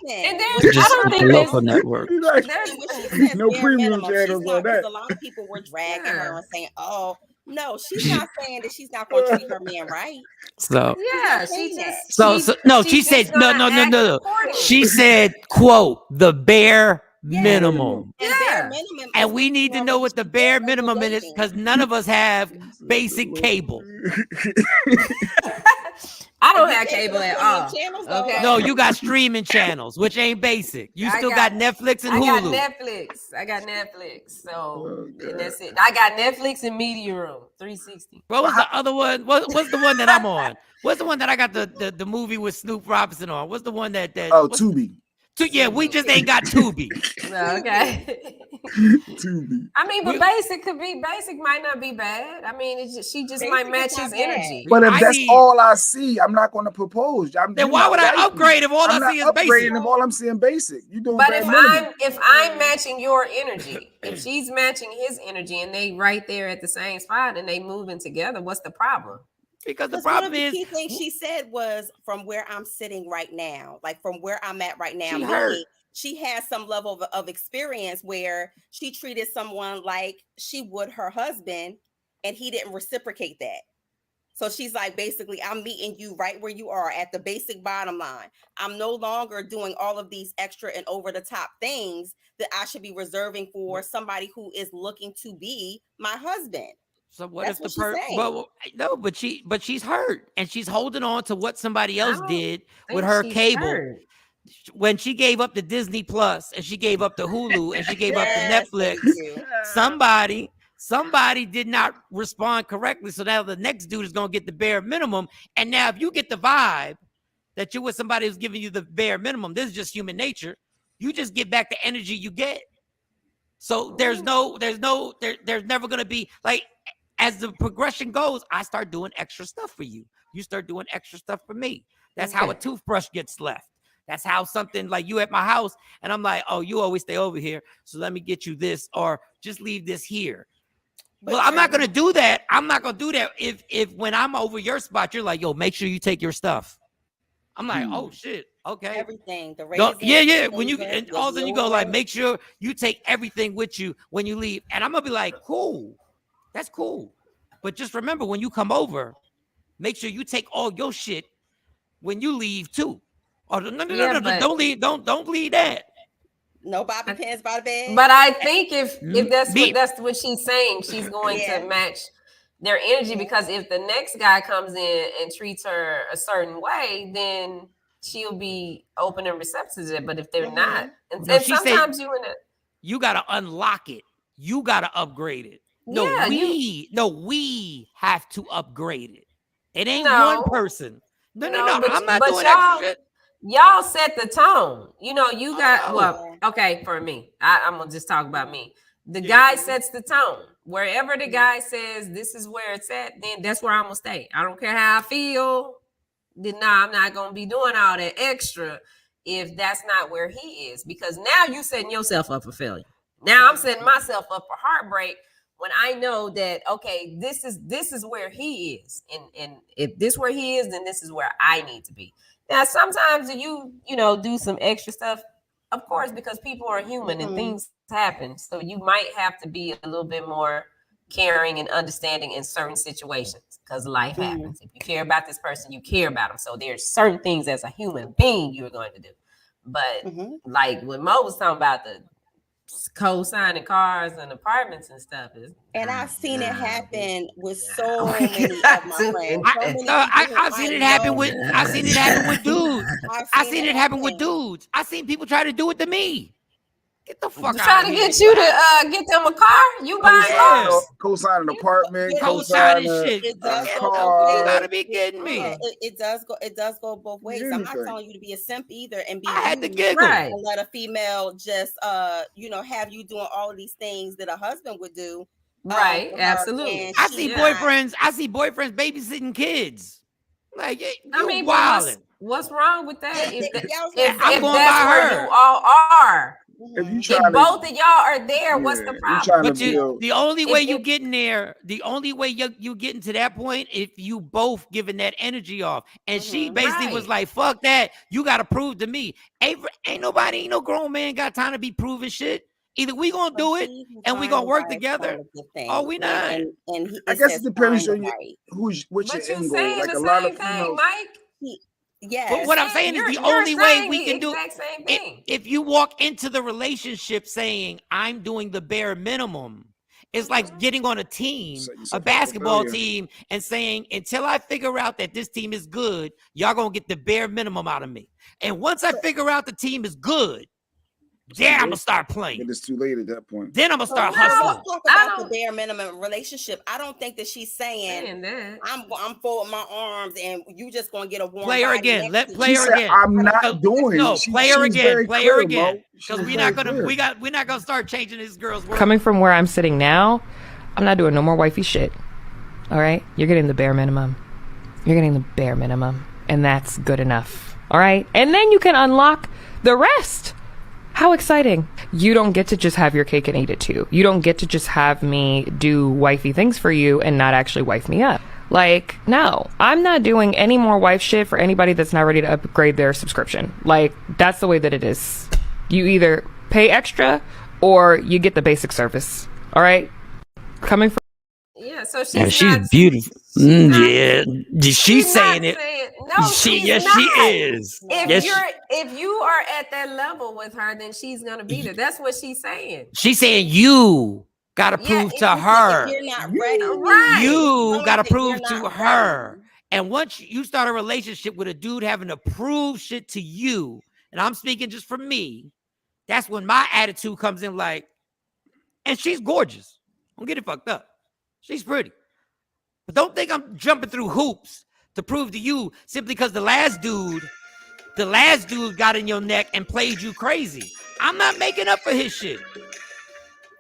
And Listen, there's, I Just don't the think local there's, network. there's and when she says No bare premium minimum, channels she's not, on that. because a lot of people were dragging her Yeah. and saying, "Oh, no, she's not saying that she's not going to treat her man right." So yeah, She's not saying that. she she's said just no. gonna act accordingly. She said, quote, the bare Yes. minimum. And Yeah. bare minimum, And is we what need you to know already what the should bare get when you're minimum is, dating. because none of us have basic cable. I don't You have pay for cable the at premium all. channels, though. Okay. No, you got streaming channels, which ain't basic. You I still got Netflix and Hulu. I got Netflix. So and that's it. I got Netflix and Media Room 360. What was the other one? What's the one that I'm on? What's the one that I got the movie with Snoop Robinson on? What's the one that Tubi. Yeah, we just ain't got Tubi. Okay. Tubi. I mean, but basic might not be bad. I mean, it's just, she just Basic might is match not his bad. energy. But if I that's need- all I see, I'm not going to propose. Then why would I upgrade if all I'm I see not is basic? upgrading if all I'm seeing basic. You doing But bare if minimum. I'm matching your energy, if she's matching his energy and they right there at the same spot and they moving together, what's the problem? Because the Because one problem of the is key things she said was, from where I'm sitting right now, like from where I'm at right now, She meaning hurt. she has some level of experience where she treated someone like she would her husband, and he didn't reciprocate that. So she's like, basically, I'm meeting you right where you are at the basic bottom line. I'm no longer doing all of these extra and over the top things that I should be reserving for somebody who is looking to be my husband. So what That's if what the she's saying. well, no, but she's hurt and she's holding on to what somebody else don't did with think her she's cable. hurt. When she gave up the Disney Plus and she gave up the Hulu and she gave up the Yes, Netflix, thank you. somebody did not respond correctly. So now the next dude is gonna get the bare minimum. And now if you get the vibe that you're with somebody who's giving you the bare minimum, this is just human nature. You just get back the energy you get. So there's never gonna be like, as the progression goes, I start doing extra stuff for you. You start doing extra stuff for me. That's how a toothbrush gets left. That's how something like you at my house and I'm like, oh, you always stay over here, so let me get you this, or just leave this here. Well, I'm not gonna do that. I'm not gonna do that if when I'm over your spot, you're like, yo, make sure you take your stuff. I'm like, oh shit, okay. Everything, the No, raisins, yeah. the When you raisins, and the all of a sudden you go like, deodorant. make sure you take everything with you when you leave, and I'm gonna be like, cool, that's cool. But just remember, when you come over, make sure you take all your shit when you leave too. Oh no, but- don't leave, don't leave that. No bobby pins by the bed. But I think if Me- that's what she's saying, she's going Yeah. to match their energy, because if the next guy comes in and treats her a certain way, then she'll be open and receptive to it. But if they're not, and she said- sometimes you in a You gotta unlock it. You gotta upgrade it. No, Yeah, we have to upgrade it. It ain't No. one person. No. but- I'm not but doing y'all- extra shit. y'all set the tone. You know, you got Oh. well, okay, for me. I'm gonna just talk about me. The guy sets the tone. Wherever the guy says this is where it's at, then that's where I'm gonna stay. I don't care how I feel. Then I'm not gonna be doing all that extra if that's not where he is. Because now you setting yourself up for failure. Now I'm setting myself up for heartbreak when I know that, okay, this is where he is. And if this where he is, then this is where I need to be. Now, sometimes you do some extra stuff, of course, because people are human and things happen. So you might have to be a little bit more caring and understanding in certain situations, because life happens. If you care about this person, you care about them. So there's certain things as a human being you're going to do. But like when Mo was talking about the co-signing cars and apartments and stuff, And I've seen it happen with so We many of got my to friends. do So many I've people seen I it happen know. with dudes. I've seen it happen with happen. dudes. I've seen people try to do it to me. Get the fuck out trying of to here. get you to get them a car. You buying Yeah. cars? Co-sign an apartment, Yeah, Co-signing co-sign shit. It does Get go the- car. You gotta be kidding me. It does go both ways. I'm not Anything. telling you to be a simp either and be I had to used giggle. Right. and let a female just have you doing all of these things that a husband would do. Right, for her, absolutely. and I she's see not- boyfriends babysitting kids. Like, I you mean, but wilding. what's wrong with that? Yeah, If, yeah, I was if, gonna say, if I'm going that's by where her. you all are, if you If try to, both of y'all are there, what's the you problem? trying to But build. the only If way you it- get in there, the only way you getting to that point, if you both giving that energy off. And she basically was Right. like, "Fuck that! You got to prove to me. Ain't no grown man got time to be proving shit. Either we gonna But do it he can and we find gonna the work right together, kind of good or thing. we not." And he, I it guess says it depends find the on your right. what's But your you end goal. saying Like the a lot same of thing, females. Mike. He, But yes. what I'm saying is the You're only way saying we the can do exact same it, thing. if you walk into the relationship saying I'm doing the bare minimum, it's like getting on a team, Set a yourself up for basketball failure. team, and saying until I figure out that this team is good, y'all gonna get the bare minimum out of me. And once I figure out the team is good, then I'm gonna start playing. But it's too late at that point. Then I'm gonna start So hustling. let's talk I about the don't- bare minimum relationship. I don't think that she's saying Saying that. I'm folding my arms and you just gonna get a warm Play her body again. next Let to play She you. her said, again. "I'm not No, doing." No, play her she's again. very Play her clear, again. Mo. She Because was we're very not gonna clear. we're not gonna start changing this girl's world. Coming from where I'm sitting now, I'm not doing no more wifey shit. All right? You're getting the bare minimum. You're getting the bare minimum. And that's good enough. All right? And then you can unlock the rest. How exciting. You don't get to just have your cake and eat it too. You don't get to just have me do wifey things for you and not actually wife me up. Like, no, I'm not doing any more wife shit for anybody that's not ready to upgrade their subscription. Like, that's the way that it is. You either pay extra or you get the basic service. All right? Coming from Yeah, so she's And she's not, beautiful. she's not- She's saying not it. saying- no, she's Yes, not. she is. If Yes, if you are at that level with her, then she's gonna be there. That's what she's saying. she's saying you gotta Yeah, prove If to you- her. if you're not ready, Right. You showing gotta that you're prove not to ready. her. And once you start a relationship with a dude having to prove shit to you, and I'm speaking just for me, that's when my attitude comes in. Like, and she's gorgeous. Don't get it fucked up. She's pretty. But don't think I'm jumping through hoops to prove to you simply because the last dude got in your neck and played you crazy. I'm not making up for his shit.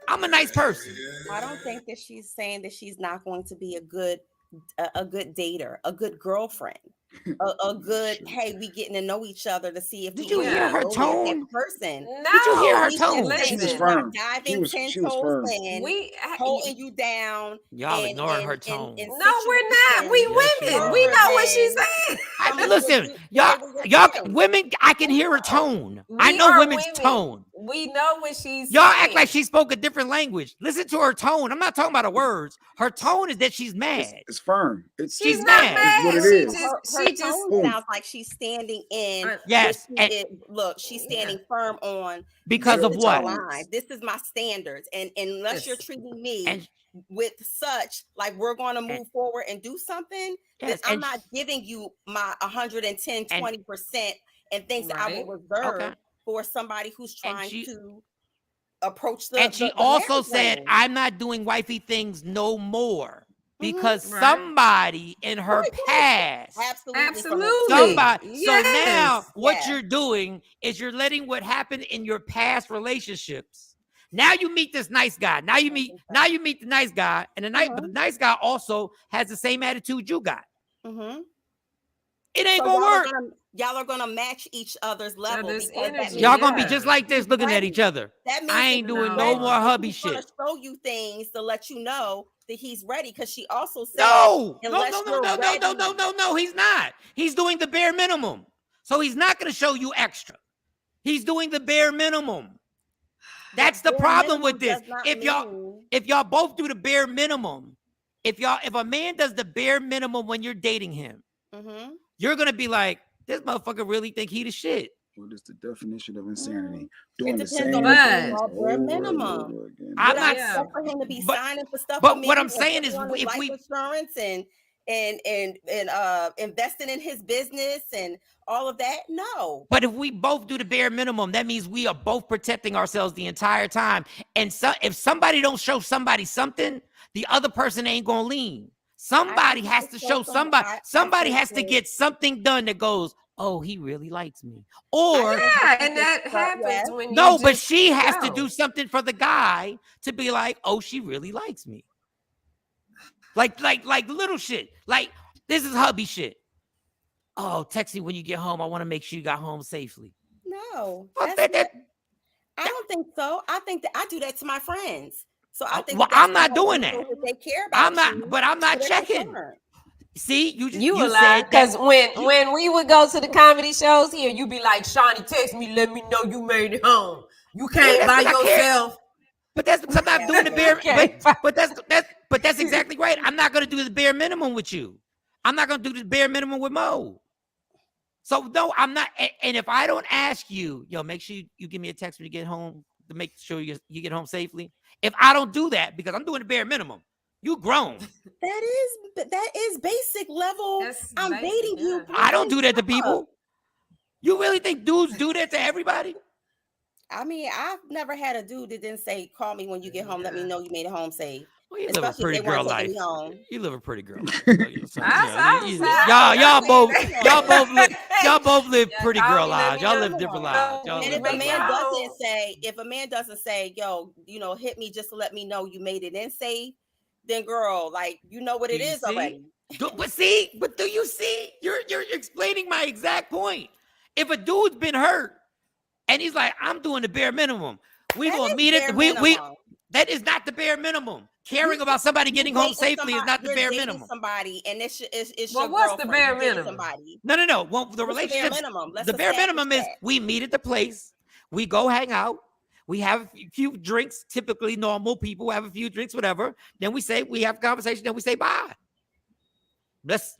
I'm a nice person. I don't think that she's saying that she's not going to be a good dater, a good girlfriend, a good, hey, we getting to know each other to see if Did we you can hear her go with that tone? person. No, Did you hear her She's tone? saying She was she's Listen, firm. not diving She 10 was toes firm. in, holding you down. Y'all and- ignoring her and- tone. and no, we're not. We Yes, you women. are. We know what she's Further saying. Listen, y'all women, I can hear her tone. I We know are women's women. tone. We know what she's Y'all saying. act like she spoke a different language. Listen to her tone. I'm not talking about her words. Her tone is that she's mad. It's firm. It's She's she's not mad. mad. It's what it She is. just, her she just. tone Boom. sounds like she's standing in. Yes, what she and- is- look, she's standing firm on Because this of is what? my line. This is my standards, and unless you're Yes. treating me And with such like we're going to move forward and do something, yes, then I'm and not giving you my 110, 20% and things that I Right. will reserve Okay. for somebody who's And trying she- to approach the and she the also marriage said, lane. I'm not doing wifey things no more because Right. somebody in her Right, past. absolutely from her Absolutely. Somebody. So now Yes. what Yes. you're doing is you're letting what happened in your past relationships. Now you meet this nice guy. Now you meet the nice guy, and but the nice guy also has the same attitude you got. Mhm. It ain't So gonna work. y'all are gonna match each other's level other's because that energy. means Y'all gonna be Yeah. just like this, looking at each other. that means I that ain't he's doing No. no ready, more and hubby he's gonna shit. show you things to let you know that he's ready. Because she also said, No, unless you're ready, no. He's not. He's doing the bare minimum. So he's not gonna show you extra. He's doing the bare minimum. That's the bare problem minimum with this. does not If mean- y'all both do the bare minimum, if a man does the bare minimum when you're dating him, Mhm. you're gonna be like, this motherfucker really think he the shit. What is the definition of insanity? It Doing the depends same on what thing you call bare over and minimum. over again. I'm Would not- I expect for him to be but- signing for stuff but for me what I'm and saying putting is on his if life we- insurance and investing in his business and all of that? No. But if we both do the bare minimum, that means we are both protecting ourselves the entire time. And so if somebody don't show somebody something, the other person ain't gonna lean. Somebody think has it's to so show some- somebody. I Somebody think has to that- get something done that goes, oh, he really likes me. Or Yeah, and that Yes. happens when you no, but just she has to go. do something for the guy to be like, oh, she really likes me. Like little shit. Like, this is hubby shit. Oh, text me when you get home. I want to make sure you got home safely. No. Fuck That's that. I don't think so. I think that I do that to my friends. So I think Well, that's I'm not how doing people, that. if they care about I'm not, you, but I'm not so they're checking. concerned. See, You you a lie, said because that when we would go to the comedy shows here, you be like, Shawnee, text me, let me know you made it home. You came that's by 'cause I care. yourself. But that's because I'm not doing the bare. Okay. But that's exactly right. I'm not gonna do the bare minimum with you. I'm not gonna do the bare minimum with Mo. So no, I'm not. And if I don't ask you, yo, make sure you give me a text when you get home to make sure you get home safely. If I don't do that because I'm doing the bare minimum, you grown. That is basic level. That's I'm basic, dating you. yeah. I don't do that to stuff. people. You really think dudes do that to everybody? I mean, I've never had a dude that didn't say, "Call me when you get home. Let me know you made it home safe." Well, you live a Especially if pretty they want girl to take life. me home. You live a pretty girl life. So, y'all both live pretty call girl me, let lives. me Y'all know. live different lives. Y'all And live if a different man lives. doesn't say, yo, hit me just to let me know you made it in safe, then girl, like, you know what it is already. But do you see? You're explaining my exact point. If a dude's been hurt and he's like, I'm doing the bare minimum, we gonna meet it. That is not the bare minimum. Caring about somebody getting home safely is not the bare minimum. Somebody, and it's well, your what's the girlfriend. bare You're dating minimum? somebody. No. Well, the relationship. The bare minimum is we meet at the place, we go hang out, we have a few drinks. Typically, normal people have a few drinks, whatever. Then we have a conversation. Then we say bye. Let's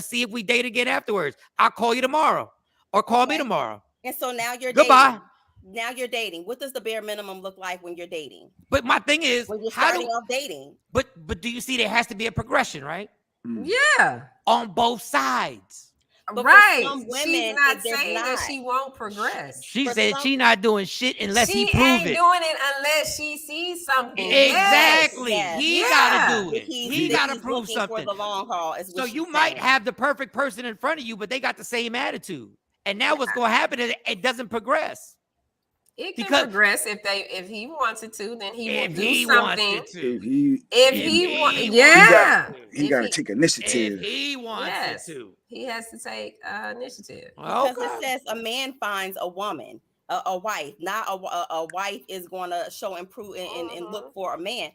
see if we date again afterwards. I'll call you tomorrow, or call me tomorrow. And so now you're goodbye. Dating. Now you're dating. What does the bare minimum look like when you're dating? But my thing is, when you're starting off dating. But do you see there has to be a progression, right? Yeah. On both sides. But right. For some women, she's not saying that she won't progress. She said she's not doing shit unless he prove it. She ain't doing it unless she sees something. Exactly. Yes. He gotta do it. He gotta prove something. For the long haul. So you might have the perfect person in front of you, but they got the same attitude. And now what's going to happen is it doesn't progress. It can progress if he wants it to, then he will do something. If he got to take initiative. If he wants it to, he has to take initiative. Because it says a man finds a woman, a wife, not a wife is going to show improvement and look for a man.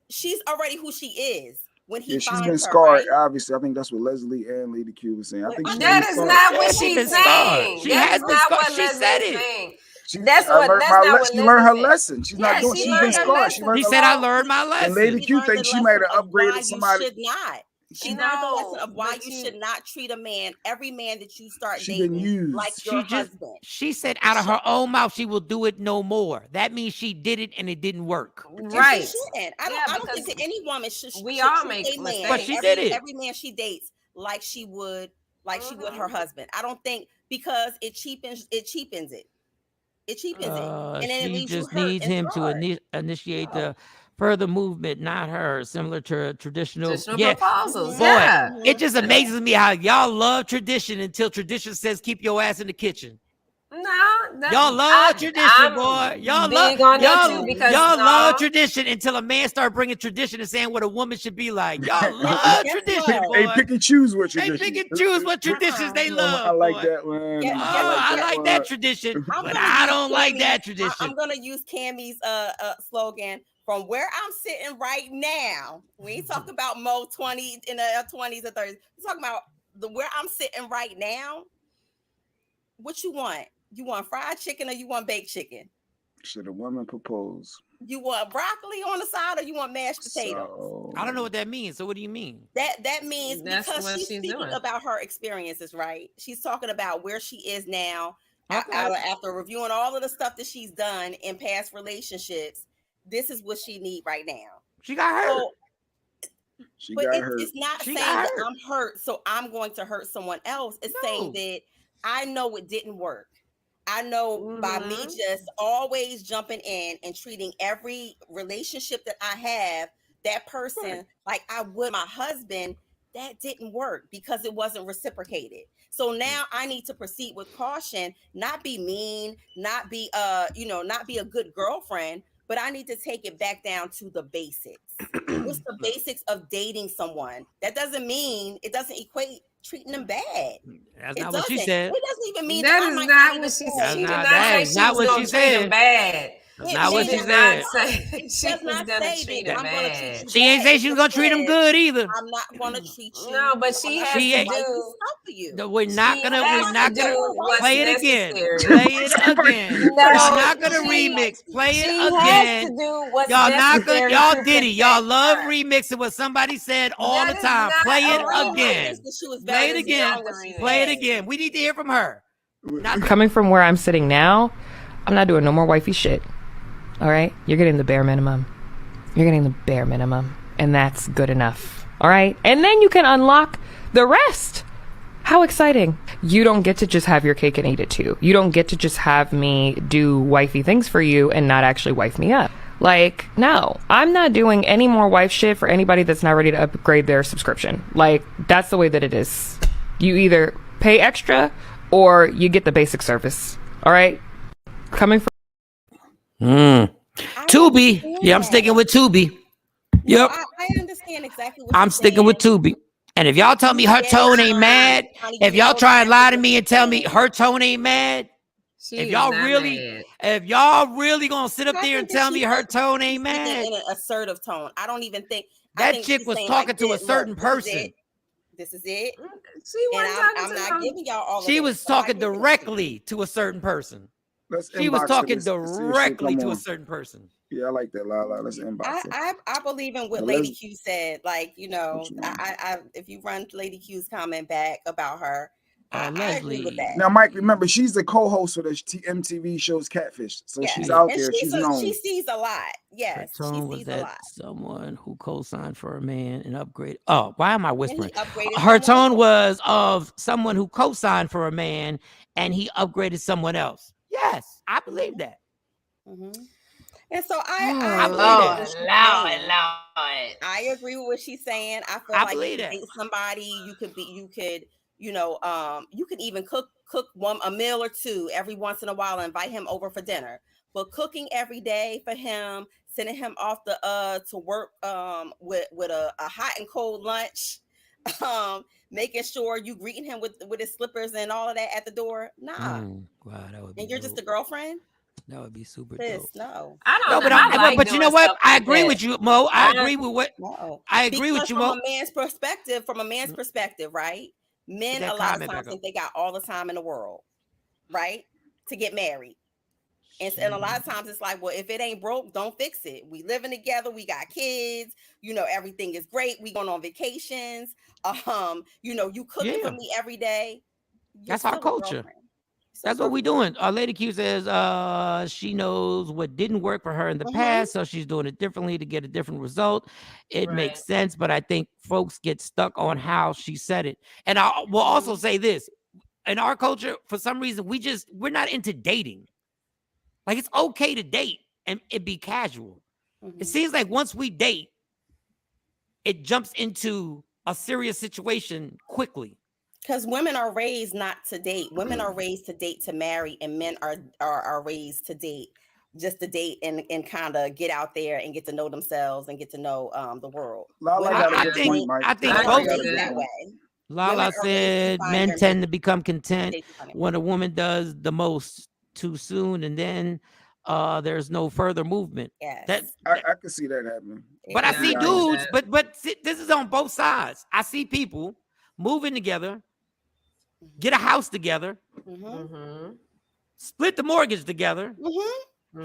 She's already who she is. When he she's been her, scarred. right? Obviously, I think that's what Leslie and Lady Q was saying. I think that is not what she's saying. She has been scarred. She said it. That's not what she learned her lesson. She's not doing. She's been scarred. He said, "I learned my lesson." And Lady Q thinks she might have upgraded somebody. Should not. She learned the lesson of why you should not treat a man, every man that you start dating, like your husband. She said out of her own mouth, she will do it no more. That means she did it and it didn't work. Right. She shouldn't. I don't think that any woman should. We all make mistakes. But she did it. Every man she dates, like she would her husband. I don't think, because it cheapens it. It cheapens it. And then she just needs him to initiate the further movement, not her. Similar to traditional proposals. Boy, it just amazes me how y'all love tradition until tradition says keep your ass in the kitchen. No, y'all love tradition, boy. Y'all love tradition until a man start bringing tradition and saying what a woman should be like. Y'all love tradition, boy. They pick and choose what tradition. They pick and choose what traditions they love. I like that one. I like that tradition, but I don't like that tradition. I'm gonna use Cammy's slogan. From where I'm sitting right now, we ain't talking about Mo 20 in the 20s or 30s. We're talking about where I'm sitting right now. What you want? You want fried chicken or you want baked chicken? Should a woman propose? You want broccoli on the side or you want mashed potatoes? I don't know what that means. So what do you mean? That means because she's speaking about her experiences, right? She's talking about where she is now after reviewing all of the stuff that she's done in past relationships. This is what she need right now. She got hurt. It's not saying that I'm hurt, so I'm going to hurt someone else. It's saying that I know it didn't work. I know by me just always jumping in and treating every relationship that I have, that person like I would my husband, that didn't work because it wasn't reciprocated. So now I need to proceed with caution, not be mean, not be not be a good girlfriend, but I need to take it back down to the basics. What's the basics of dating someone? That doesn't mean, it doesn't equate treating them bad. That's not what she said. It doesn't even mean that is not what she said. She did not say she was going to treat them bad. That's not what she did not said. say It she does was not gonna say treat that him I'm going to treat bad. you She ain't bad. say It she was just gonna treat him says, good either. I'm not going to treat you. No, but she I'm not has She to ain't- gonna wipe do. this out for you. We're not She gonna. has We're not to gonna do what's play it again. necessary. Play it again. No, Y'all not gonna she- remix. Play it She has to again. do what's Y'all not gonna. necessary Y'all to Diddy. protect Y'all love her. remixing what somebody said all That the is time. not Play a it remix. again. That she was Play it very again. young when she Play it said. again. We need to hear from her. Not Coming from where I'm sitting now, I'm not doing no more wifey shit. All right? You're getting the bare minimum. You're getting the bare minimum. And that's good enough. All right? And then you can unlock the rest. How exciting. You don't get to just have your cake and eat it too. You don't get to just have me do wifey things for you and not actually wife me up. Like, no, I'm not doing any more wife shit for anybody that's not ready to upgrade their subscription. Like, that's the way that it is. You either pay extra or you get the basic service. All right? Coming from Tubi. Yeah, I'm sticking with Tubi. Yep. I understand exactly what I'm you're sticking with saying. Tubi. And if y'all tell me her tone ain't mad, if y'all try and lie to me and tell me her tone ain't mad, She if is y'all not really, mad. if y'all really gonna sit up I there and think that tell me she's her tone ain't speaking mad, in an assertive tone. I don't even think I that think chick she's was saying talking like, to a look, certain this is person. it. This is it. She And wasn't talking I'm to not no. giving y'all all of She this. was I'm not talking giving it to you. directly to a certain person. Let's She was inbox her talking to see if she'll directly come to a on. certain person. Yeah, I like that, Lala. Let's inbox her. I believe in what Now, Lady let's- Q said. Like, you know, What you want? I if you run Lady Q's comment back about her, I agree with that. Now, Mike, remember, she's the co-host of the MTV shows Catfish. So Yes. she's out And there. She's known. she sees a lot. Yes, Her she tone was sees a that lot. someone who co-signed for a man and upgraded. Oh, why am I And whispering? he upgraded Her someone tone else. was of someone who co-signed for a man and he upgraded someone else. Yes, I believe that. Mm-hmm. And so I I believe agree with that. what she's Lord, saying. Lord. I agree with what she's saying. I feel I like believe you that. date somebody, you could, you could even cook a meal or two every once in a while and invite him over for dinner. But cooking every day for him, sending him off to work with a hot and cold lunch, making sure you greeting him with his slippers and all of that at the door. Nah. Wow, that would be And you're just a girlfriend? That would be super Sis, dope. no. I No, don't but know. I like but you doing know what? stuff I like agree that. with you, Mo. I agree with what No. I agree with Because you, from Mo. a man's perspective, right? Men that a lot of comment times back up. think they got all the time in the world, right? To get married. And a lot of times it's like, well, if it ain't broke, don't fix it. We living together, we got kids, everything is great. We going on vacations. You cooking for Yeah. me every day. You're That's our still a culture. girlfriend. That's what we doing. Lady Q says she knows what didn't work for her in the past, so she's doing it differently to get a different result. It makes sense, but I think folks get stuck on how she said it. And I will also say this. In our culture, for some reason, we're not into dating. Like, it's okay to date and it be casual. It seems like once we date, it jumps into a serious situation quickly. Because women are raised not to date. Women are raised to date to marry, and men are raised to date just to date and kind of get out there and get to know themselves and get to know the world. Lala got a good point, Mike. I think Lala both got a good that point. way. Lala said men tend to become content when a woman does the most too soon, and then there's no further movement. Yes, I can see that happening. But I see dudes, but this is on both sides. I see people moving together, get a house together, split the mortgage together,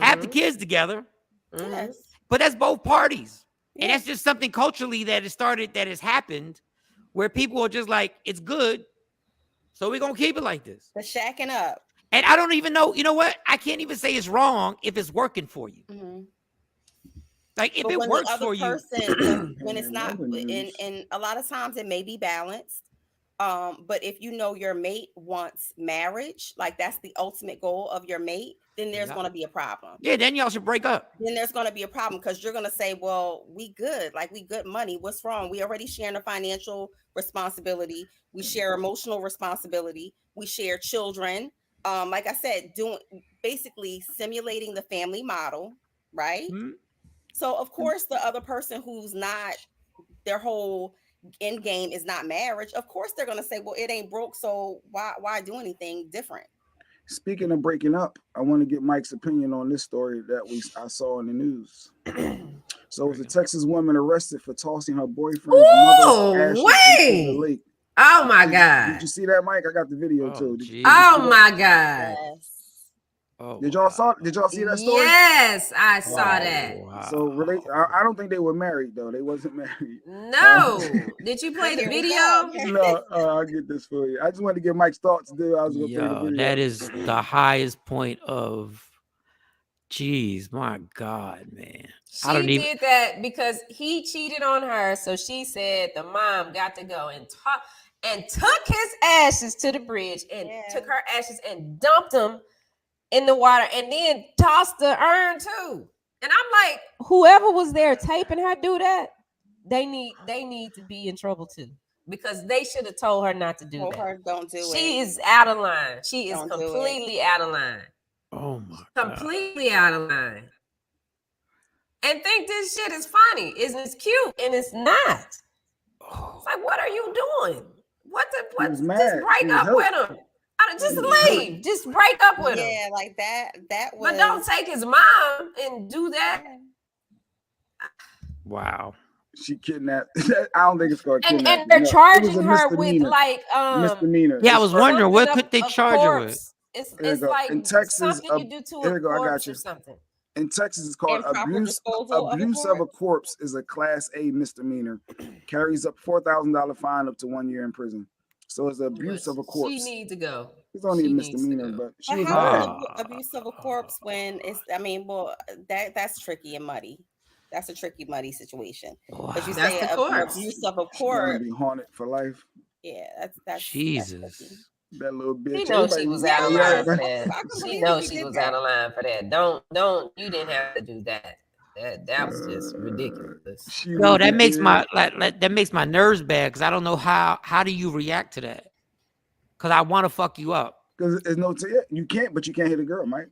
have the kids together. Yes. But that's both parties. And that's just something culturally that has happened, where people are just like, it's good, so we're going to keep it like this. The shacking up. And I don't even know, you know what? I can't even say it's wrong if it's working for you. Like, if but it when works the other for person, when it's not, and a lot of times it may be balanced. But if your mate wants marriage, like that's the ultimate goal of your mate, then there's going to be a problem. Yeah, then y'all should break up. Then there's going to be a problem because you're going to say, well, we good, like we good money. What's wrong? We already sharing the financial responsibility. We share emotional responsibility. We share children. Like I said, basically simulating the family model, right? So of course the other person who's not, their whole end game is not marriage, of course they're going to say, well, it ain't broke, so why do anything different? Speaking of breaking up, I want to get Mike's opinion on this story that I saw in the news. So, it was a Texas woman arrested for tossing her boyfriend's mother's ashes into the lake. Oh my God! Did you see that, Mike? I got the video too. Oh my God! Yes. Oh, did y'all see that story? Yes, I saw that. Wow. So I don't think they were married though. They wasn't married. No. Did you play the video? No, I'll get this for you. I just wanted to get Mike's thoughts, dude. I was gonna play the video. That is the highest point of. Jeez, my God, man. She did that because he cheated on her. So she said the mom got to go and took his ashes to the bridge and took her ashes and dumped them in the water and then tossed the urn too. And I'm like, whoever was there taping her do that, they need to be in trouble too. Because they should have told her not to do that. Her, don't do it. She is out of line. She is completely out of line. Oh my God. Completely out of line. And think this shit is funny. It's cute and it's not. It's like, what are you doing? Just break up with him. Just leave. Just break up with him. Yeah, like that. That was. But don't take his mom and do that. Wow. She kidnapped. I don't think it's called kidnapping. And they're charging her with like misdemeanor. Yeah, I was wondering what could they charge her with. It's like in Texas, something you do to a corpse or something. In Texas, it's called abuse of a corpse is a Class A misdemeanor. Carries up $4,000 fine up to 1 year in prison. So it's abuse of a corpse. She needs to go. It's only a misdemeanor, but she was abuse of a corpse when it's. I mean, well, that's tricky and muddy. That's a tricky, muddy situation. Wow. But you say abuse of a corpse, be haunted for life. Yeah, that's Jesus. That little bitch. She knows she was out of line for that. She knows she was out of line for that. Don't. You didn't have to do that. That was just ridiculous. No, that makes my nerves bad because I don't know how do you react to that? Because I want to fuck you up. Because there's no you can't, but you can't hit a girl, Mike.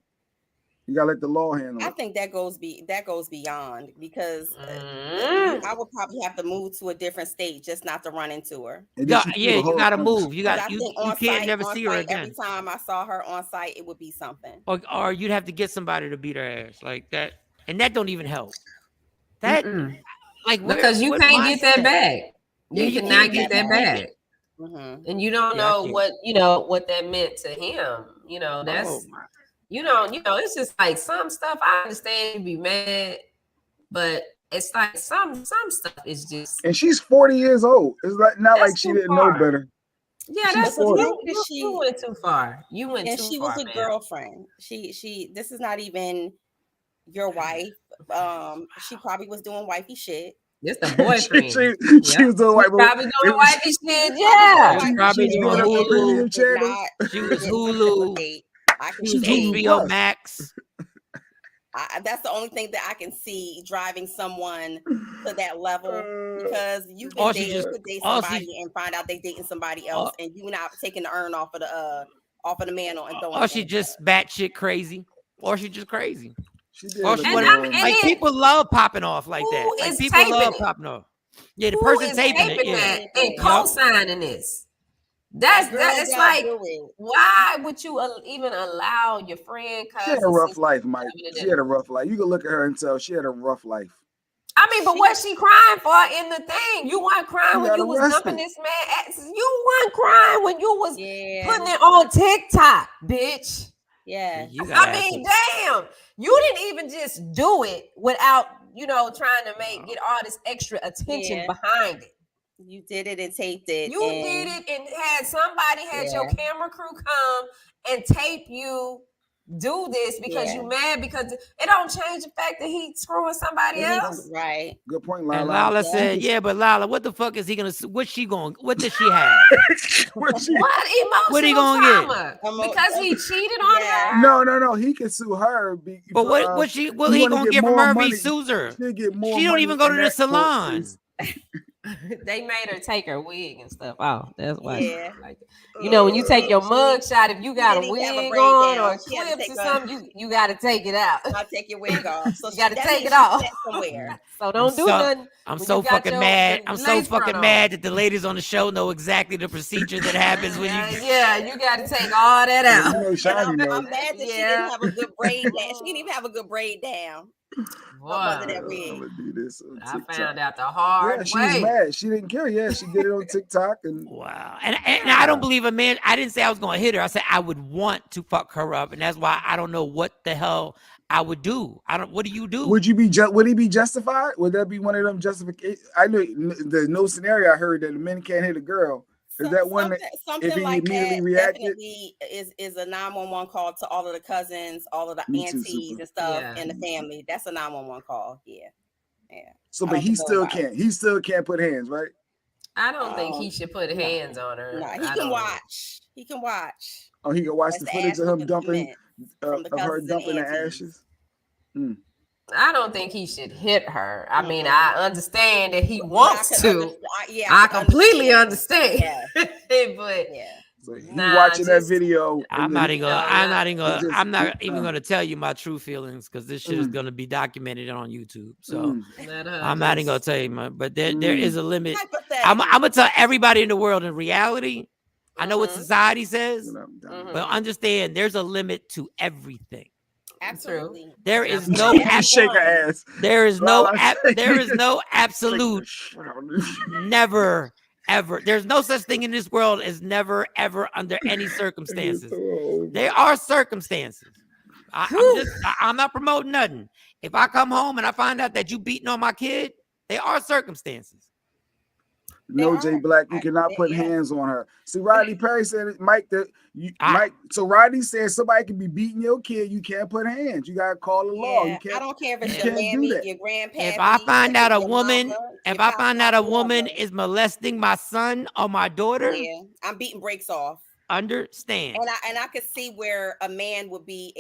You gotta let the law handle it. I think that goes beyond because I would probably have to move to a different state just not to run into her. You gotta move. You can't never see her again. Every time I saw her on site, it would be something. Or you'd have to get somebody to beat her ass like that, and that don't even help. That because you can't get that back. You cannot get that back. Mm-hmm. And you don't know what that meant to him. That's. You know, it's just like some stuff I understand you be mad, but it's like some stuff is just. And she's 40 years old. It's like not like she didn't know better. Yeah, you went too far. You went too far. And she was a girlfriend. She. This is not even your wife. She probably was doing wifey shit. This the boyfriend. she was doing probably doing wifey shit. Yeah, she probably doing Hulu. She was Hulu. She was HBO Max. That's the only thing that I can see driving someone to that level because you could date somebody and find out they dating somebody else, and you not taking the urn off of the mantle and throwing. Or she just batshit crazy, or she just crazy. She did. People love popping off like that. Like people love popping off. Yeah, the person taping it and co-signing this. That's like, why would you even allow your friend? She had a rough life, Mike. She had a rough life. You can look at her and tell she had a rough life. I mean, but what's she crying for in the thing? You weren't crying when you was dumping this man. You weren't crying when you was putting it on TikTok, bitch. Yeah. I mean, damn. You didn't even just do it without, trying to get all this extra attention behind it. You did it and taped it. You did it and had your camera crew come and tape you do this because you mad because it don't change the fact that he's screwing somebody else. Right. Good point, Lala. And Lala said, but Lala, what the fuck is he gonna? What does she have? What he gonna get? Because he cheated on her. No. He can sue her. But what he gonna get from her if he sues her? She don't even go to the salon. They made her take her wig and stuff off. That's why. Yeah. Like that. You know, when you take your mug shot, if you got a didn't even have a wig braid on down. or She had to clips take or her- something, you got to take it out. I'll take your wig off. So You gotta that take means it off. she went somewhere. So don't do nothing. I'm when so you got fucking your- mad. the I'm so lace front fucking on. mad that the ladies on the show know exactly the procedure that happens when you. Yeah, you got to take all that You out. know, And Shiny knows. I'm mad that she didn't have a good braid down. She didn't even have a good braid down. Boy, Up under that I'm wig. gonna do this on I TikTok. found out the hard Yeah, she was way. mad. She didn't care. Yeah, she did it on TikTok and Wow. And I don't believe a man. I didn't say I was going to hit her. I said I would want to fuck her up. And that's why I don't know what the hell I would do. What do you do? would he be justified? Would that be one of them justifications? I know there's no scenario I heard that the men can't hit a girl. Is that one that something if he like immediately that reacted? definitely is a 911 call to all of the cousins, all of the Me too, aunties super. and stuff Yeah. in the family. That's a 911 call. Yeah. So, I but don't he think still nobody- can't. He still can't put hands, right? I don't think he should put hands on her. No, he I can don't- watch. He can watch. Oh, he can watch That's the footage ass of him whooping dumping, from the of her cousins and dumping the aunties. ashes. I don't think he should hit her. I mean, I understand that he wants to. I completely understand. Yeah. But Yeah. So he Nah, watching that just- video. I'm and not then- even gonna. No, I'm not- not even gonna. just- I'm not even gonna tell you my true feelings because this shit is Mm. gonna be documented on YouTube. So let her I'm not even gonna just- tell you, man. But there is a limit. Hypothetically. I'm gonna tell everybody in the world. In reality, I know what Mhm. society says, You know, down Mhm. but understand there's a limit to everything. Absolutely. There is Absolutely. no. there. Yeah. Shake her ass. There is Well, no. I say- There is no Shake the absolute. shit out of this. Never. Ever. There's no such thing in this world as never, ever, under any circumstances. There are circumstances. I'm not promoting nothing. If I come home and I find out that you beating on my kid, there are circumstances. No, There Jay are. Black, you cannot put yeah. hands on her. See, Rodney Perry said it, Mike. Ah. Mike. So Rodney said somebody can be beating your kid. You can't put hands. You gotta call the law. Yeah, You can't. I don't care if it's you your can't do mammy, that. your grandpa. If I find out a your woman, mama, if your I find out a papa, woman whoever, is molesting my son or my daughter, yeah, I'm beating brakes off. understand. And I could see where a man would be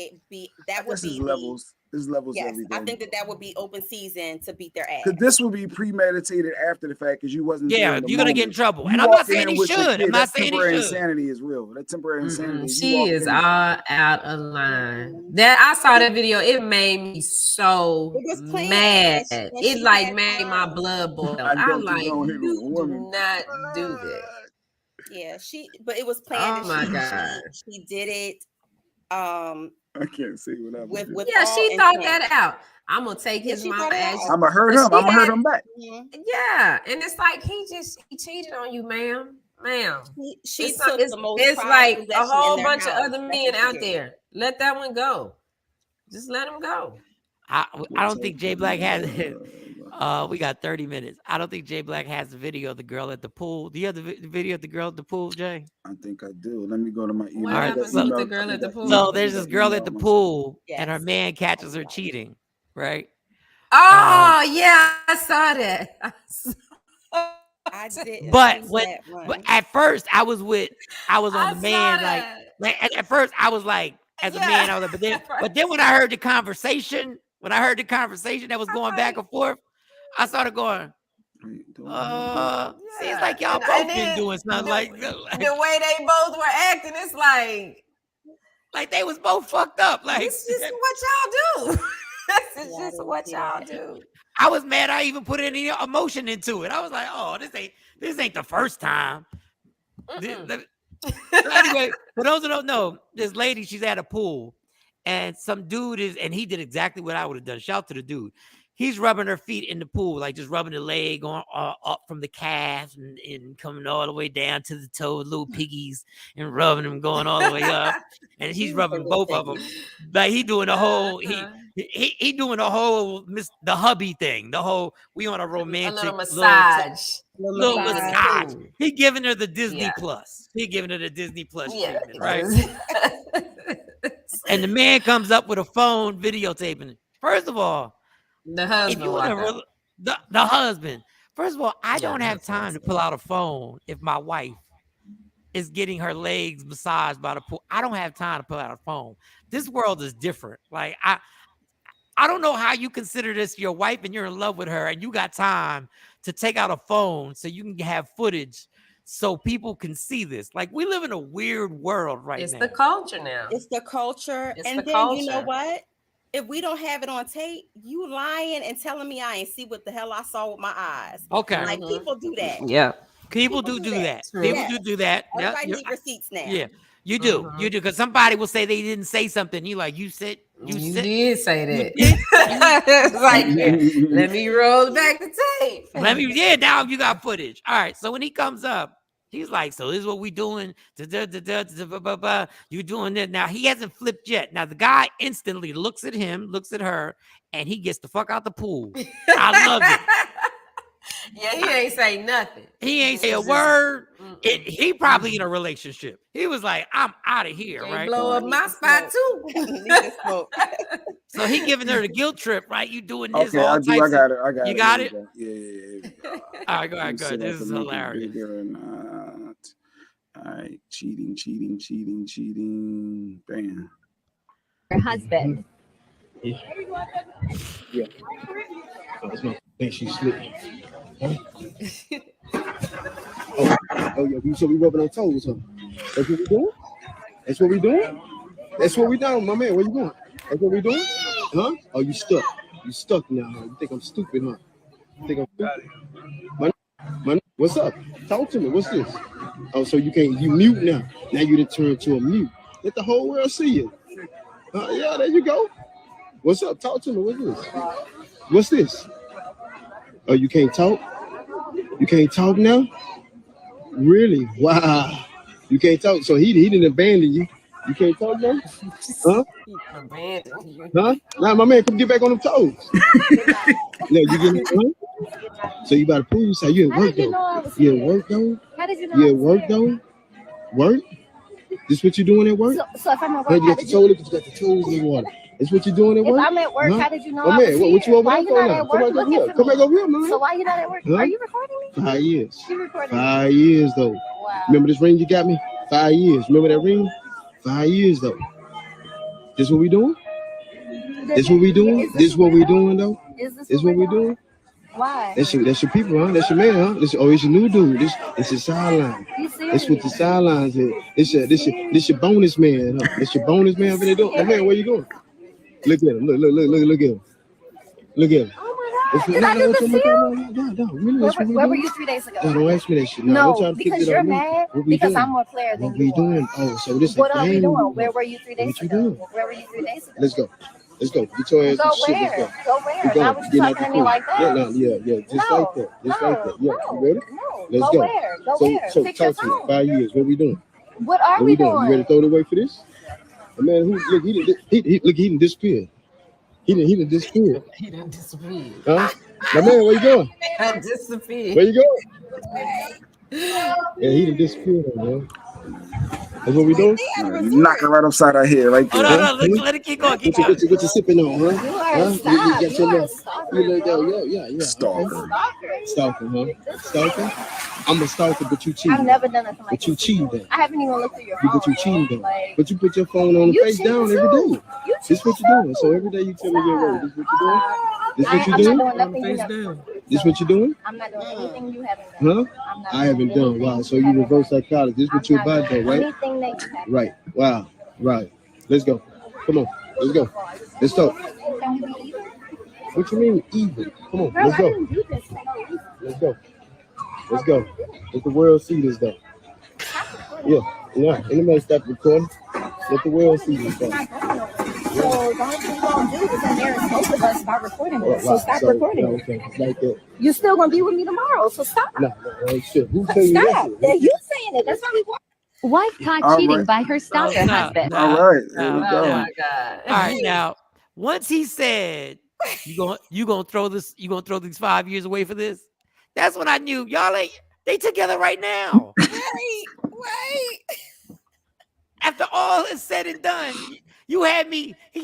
that I would guess be there's the- levels. There's levels Yes, every day. I think that would be open season to beat their ass. Because this will be premeditated after the fact because you wasn't. there Yeah, in the you're gonna get in moment. trouble. You And I'm not walking saying in he with your should. kid, I'm not that saying he temporary should. insanity is real. That temporary insanity. You She walk is in- all out of line. That I saw that video. It made me so It was planned, mad. and It she like had made my time. blood boil. I I'm don't like, condone hitting a you do woman. not do that. Yeah, but it was planned. Oh and my she- God. she did it. I can't see what I'm With Yeah, all she thought intent. that out. I'm gonna take Yeah, his she mama thought it ass. out. I'm gonna hurt But him. she I'm gonna hurt had- him back. Mhm. Yeah, and it's like he cheated on you, ma'am. She It's, took it's, the most it's prized like a possession in whole their bunch of house. other That's men what she out did. there. Let that one go. Just let him go. I don't think Jay Black has it. We got 30 minutes. I don't think Jay Black has the video of the girl at the pool. Do you have the video of the girl at the pool, Jay? I think I do. Let me go to my email. What All right, happens so- with the girl at the pool? So there's this girl at the pool, and her Yes. man catches her cheating, right? Oh yeah, I saw that. I didn't But see when, that one. but at first I was on I the man, saw like, that. at first I was like, as a Yeah. man, I was like, but then when I heard the conversation, that was going back and forth, I started going, seems like y'all And both been then doing something the way they both were acting, it's like they was both fucked up. Like this is what y'all do. This is Yeah, I just didn't what see y'all that. do. I was mad. I even put any emotion into it. I was like, oh, this ain't the first time. Anyway, for those who don't know, this lady, she's at a pool, and some dude and he did exactly what I would have done. Shout out to the dude. He's rubbing her feet in the pool, like just rubbing the leg on up from the calf and coming all the way down to the toe, little piggies, and rubbing them going all the way up. And he's rubbing both of them. Like he doing the whole he doing the whole the hubby thing. The whole we on a romantic little massage. little massage. Cool. He giving her the Disney Yeah. Plus. He giving her the Disney Plus Yeah. treatment, right? And the man comes up with a phone videotaping it. First of all, The if husband you walk in a out. the husband, first of all, I Yeah, don't have that's time to awesome. pull out a phone if my wife is getting her legs massaged by the pool. I don't have time to pull out a phone. This world is different. Like I don't know how you consider this your wife and you're in love with her and you got time to take out a phone so you can have footage so people can see this. Like, we live in a weird world right It's now. the culture now. It's the culture. It's And the then you know culture. what? If we don't have it on tape, you lying and telling me I ain't see what the hell I saw with my eyes. Okay. Like, people do that. Yeah. People do that. True. People Yes. do that. Yeah, Everybody you're- need receipts now. yeah, you do. Mhm. You do. Because somebody will say they didn't say something. You like, you said. did say that. You did. It's like, let me roll back the tape. Let me, yeah, now you got footage. All right. So when he comes up, he's like, so this is what we doing. You doing this. Now he hasn't flipped yet. Now the guy instantly looks at him, looks at her, and he gets the fuck out the pool. I love it. Yeah, he ain't say nothing. He ain't say a word. He probably in a relationship. He was like, I'm out of here, They right? blow up my spot too. Need to smoke. So he giving her the guilt trip, right? You doing this, Okay, all I types do. I got of, it. I got you it. got Here it? we go. Yeah. Here we go. All right, go Let me ahead, see go ahead. if I This can is make it hilarious. bigger or not. All right, cheating. Bam. Your husband. Yeah. Oh, that's my thing. She slipped. Huh? Oh yeah. So we rubbing on toes, huh? That's what we doing? That's what we doing? That's what we doing, my man. Where you going? That's what we doing? Huh? Oh, you stuck. You stuck now, huh? You think I'm stupid, huh? You think I'm stupid? What's up? Talk to me. What's this? Oh, so you can't, you mute now. Now you done turned to a mute. Let the whole world see you. Yeah, there you go. What's up? Talk to me. What's this? What's this? Oh, you can't talk? You can't talk now? Really? Wow. You can't talk. So he didn't abandon you. You can't talk now? Huh? Abandoned you. Huh? Nah, my man, come get back on them toes. No, you getting huh? So you about to prove yourself. You at How work did you though. know I was You at here? work though? How did you know You I at was work here? though? Work? This what you doing at work? So if I'm at Hey, work, you how got the did toe, you? look, you got the toes in the water. That's what you doing at If work? I'm at work, Huh? how did you know Oh I man, was what you here? over Why there you for not now? at Come work back over looking here. for Come me? back over here, man. So why you not at work? Huh? Are you recording me? 5 years. You recording me? 5 years though. Wow. Remember this ring you got me? 5 years. Remember that ring? 5 years though. This what we doing? This what we doing? This what we doing though? Is this This what we doing? Why? That's your people, huh? That's your man, huh? It's your new dude. It's your sideline. You That's what the serious? sidelines is. This your bonus man, huh? That's your bonus man. What they doing? My man, where you going? Look at him. Look at him. Look at him. Oh my God! Did I do this to you? No. Really, that's what we Where were doing. you 3 days ago? No, don't ask me that shit. No, don't try No, to fix because it you're on me. mad What we because doing? I'm more player than What we you are. doing? Oh, so this What a are we game. doing? Where were you 3 days What you ago? doing? Where were you 3 days ago? Let's go. Get your ass Go some shit. Let's where? go. Go where? We're Not going. when Get you're out talking the to me pool. like that. Yeah. Just like that. Just like that. Yeah. You ready? No. Let's Go go. where? Go So where? Fix your talk to me. phone. 5 years. What we doing? What are What we we doing? You ready to doing? throw it away for this? The man who look, he done disappeared. He done disappeared. He done disappeared. Huh? My man, where you going? I disappeared. Where you going? Yeah, he done disappeared, man. That's what we doing? You knock it right upside our head right Oh, there. no, let it keep going. Keep What going. you sipping on, huh? You are a stop. You got You are your a stalker. you look out, yeah. Stalker. Okay. Stalker, huh? Stalker? I'm a stalker, but you cheated. I've never done nothing like But you this. cheated. I haven't even looked through your phone. But you cheated. Like, But you put your phone on the you face cheated down too. every day. You This what cheated you doing. too. So every day you tell me you're right. This what you doing? This what you I'm doing? not doing nothing you haven't. This what you doing? I'm not doing anything you haven't Huh? done. I'm not I haven't doing done. anything Wow. So you reverse psychology. This what I'm you not about though, doing right? anything that you haven't. Right. Wow. Right. Let's go. Come on. Let's go. Let's talk. Can we be even? What you mean even? Come on. Girl, Let's I go. didn't do this for no reason. Let's go. Let's go. Let the world see this though. Yeah. Anybody stop recording? Let the world see this though. So the only thing you're gonna do is embarrass both of us by recording this. So stop recording. No, okay. It's like that. You're still gonna be with me tomorrow. So stop. No, shit. Who tell you Stop. that? You saying it. That's how we want. Wife caught All cheating right. by her stalker husband. All right. There we Oh go. my God. All right, now once he said you gonna throw these 5 years away for this, that's when I knew y'all ain't they together right now. Wait. After all is said and done, he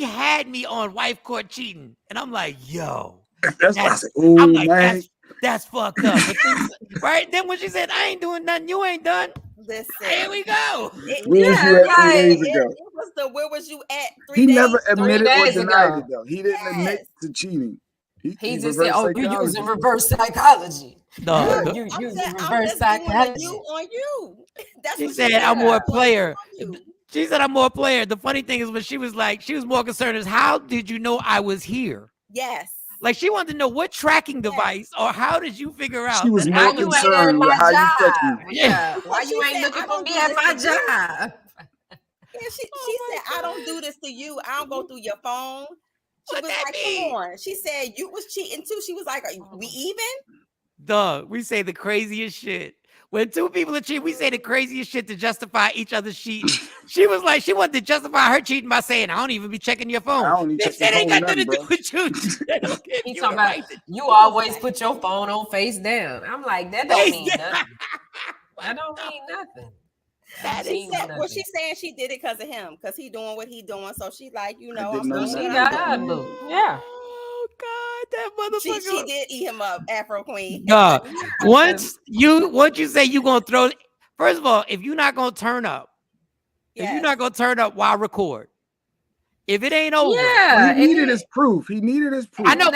had me on wife caught cheating, and I'm like, yo, That's why I said, oh I'm like, man. that's fucked up. But right then when she said, I ain't doing nothing, you ain't done. Listen. Here we go. Where was you at 3 days ago? It was the where was you at 3 He days? never admitted or days denied ago. it though. He didn't admit to cheating. He just said, reversed "Oh, you're psychology. using reverse psychology." You I'm reverse just doing a psychology. you on you. That's She what said, I'm more a player. On you. She said, I'm more a player. The funny thing is when she was more concerned is how did you know I was here? Yes. Like she wanted to know what tracking device or how did you figure out She was that more I was You ain't at concerned with my how you touch me. job. Yeah. Why She you ain't said, looking I for don't me do at this my to you. job? Yeah, she said, I don't do this to you. I don't go through your phone. She What was that like, mean? come on. She said, you was cheating too. She was like, we even? Dog, we say the craziest shit. When two people are cheating, we say the craziest shit to justify each other's cheating. She was like, she wanted to justify her cheating by saying, I don't even be checking your phone. I don't even Bitch, check your that ain't phone, got nothing to do bro. with you. That don't give He you talking the about right to you always put your phone on face down. I'm like, that don't face mean down. nothing. That don't mean nothing. That She is said, well, she's saying she did it because of him, because he doing what he doing. So she like, I I'm did doing nothing So what she I'm got doing. her boo. Yeah. Oh God, that motherfucker. She did eat him up, Afro Queen. God, once you say you gonna throw, first of all, if you're not gonna turn up, why record? If it ain't over, Yeah. He needed his proof. He needed his proof. I know,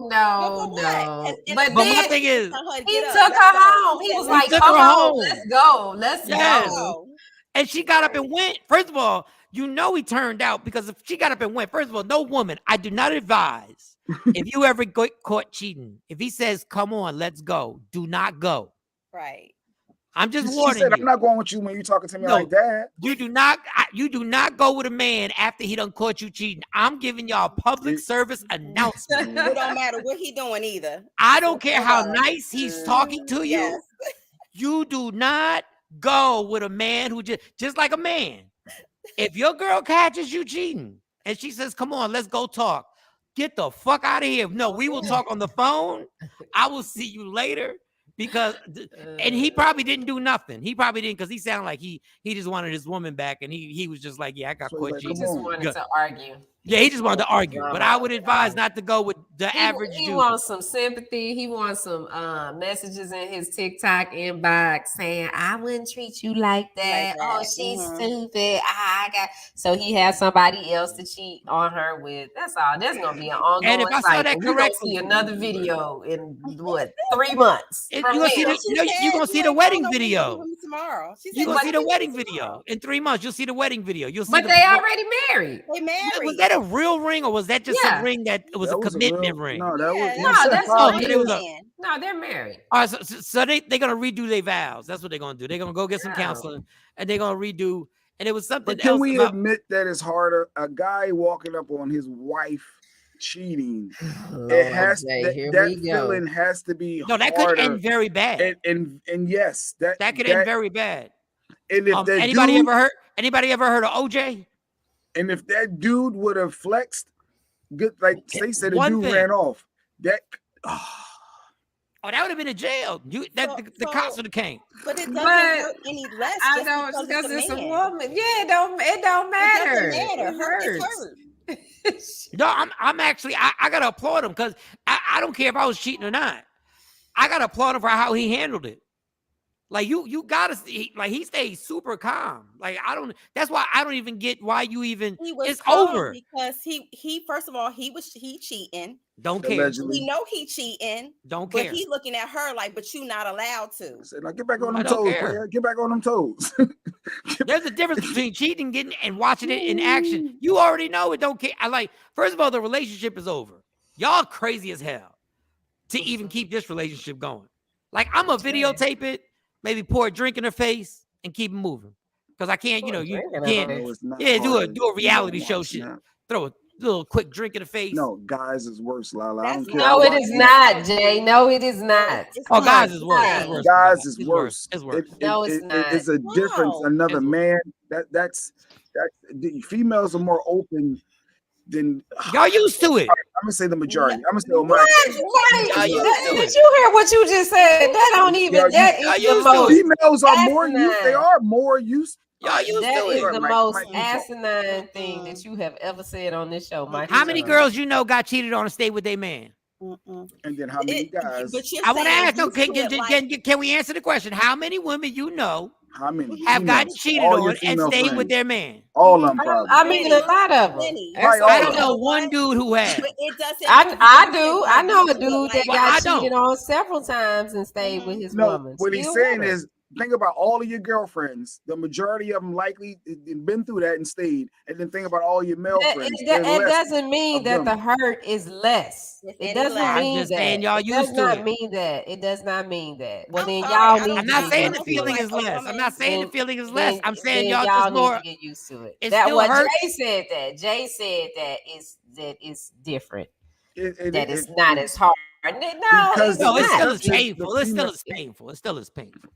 No. But but then my thing is, he took her home. He was like, took come her on, home. let's go. Let's Yes. go. And she got up and went. First of all, he turned out because if she got up and went, first of all, no woman, I do not advise if you ever get caught cheating, if he says, come on, let's go, do not go. Right. I'm just She warning said, you. I'm not going with you when you talking to me No, like that. You do not go with a man after he done caught you cheating. I'm giving y'all a public service announcement. It don't matter what he doing either. I don't care how nice he's talking to you. Yes. You do not go with a man who just like a man. If your girl catches you cheating and she says, come on, let's go talk. Get the fuck out of here. No, we will talk on the phone. I will see you later. Because and he probably didn't do nothing. He probably didn't, because he sounded like he just wanted his woman back, and he was just like, yeah, I got caught cheating. He just wanted to argue. Yeah, he just wanted to argue. But I would advise not to go with the average He dude. wants some sympathy. He wants some messages in his TikTok inbox saying, I wouldn't treat you like that. Oh, she's stupid. So he has somebody else to cheat on her with. That's all. There's gonna be an ongoing And if I saw that cycle. We're gonna see another video in 3 months. You're gonna see the wedding video. Tomorrow. You're gonna see the wedding video. In 3 months, you'll see the wedding video. You'll see But they already married. They married. Was that a real ring, or was that just a ring that it was a commitment ring? No, that was No, they're married. All right, so they're gonna redo their vows. That's what they're gonna do. They're gonna go get some counseling, and they're gonna redo. And it was something But can else we about, admit that it's harder? A guy walking up on his wife cheating, it has that feeling has to be no, that harder. could end very bad. And yes, that could end very bad. And if anybody ever heard of OJ? And if that dude would have flexed, good, like they said, the dude ran off. That that would have been a jail. The cops would have came. But it doesn't hurt any less. I know it's because it's a woman. Yeah, it don't matter. It doesn't matter. It hurts. No, I'm actually I gotta applaud him, because I don't care if I was cheating or not. I gotta applaud him for how he handled it. Like you gotta see, like he stayed super calm. Like that's why I don't even get why you even. It's over because he first of all he cheating. Don't care. We know he cheating. Don't care. But he looking at her like, but you not allowed to. I said, now get back on them toes, player. Get back on them toes. There's a difference between cheating, and watching it in action. You already know it. Don't care. First of all, the relationship is over. Y'all crazy as hell to even keep this relationship going. Like I'm gonna videotape it. Maybe pour a drink in her face and keep it moving. Because I can't, you can't. Yeah, do a reality show shit. Throw a little quick drink in the face. No, guys is worse, Lala. I don't care. No, it is not, Jay. No, it is not. Guys is worse. Guys is worse. It's worse. No, it's not. It's a difference. Another man. That's the females are more open than y'all used to it. I'm gonna say the majority. I'm gonna say Did you hear what you just said? That don't even. That is the most. Females are more used. They are more used. Y'all used to it. That is the most asinine thing that you have ever said on this show, Mike. How many girls you know got cheated on and stayed with their man? And then how many guys? But you're I want to saying ask though, used to it like- can we answer the question? How many women you know How many have gotten females? cheated All your on and female stayed with friends. their man? All of them probably. I mean, a lot of them. Many. Right, I all don't of know them. one dude who has. But it doesn't. I do. I know a dude that Well, I got don't. cheated on several times and stayed with his No, woman. what he's Still saying with her. is, think about all of your girlfriends. The majority of them likely been through that and stayed. And then think about all your male friends. It There's less doesn't mean of that them. the hurt is less. It doesn't I'm mean just that. saying y'all It used does to not it. mean that. It does not mean that. Well, then sorry, y'all I need don't I'm to not get saying used the to feeling it. is less. I'm not saying the feeling is less. I'm saying then y'all just need more. to get used to it. It That still what hurts. Jay said. That Jay said that it's different. It That it's is not as hard. No, because it's No, it's not. still as the painful. It still female- is painful. It still is painful.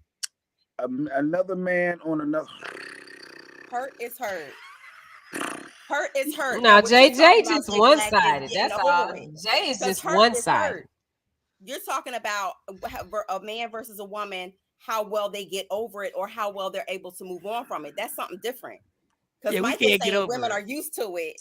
Another man on another. Hurt is hurt. Hurt is hurt. No, Now, what Jay you're talking about, just Big one Black, is sided. getting That's all. over it. Jay is 'Cause just hurt one is sided. hurt. You're talking about a man versus a woman, how well they get over it or how well they're able to move on from it. That's something different. Because Yeah, we Mike was can't get saying over women it. are used to it,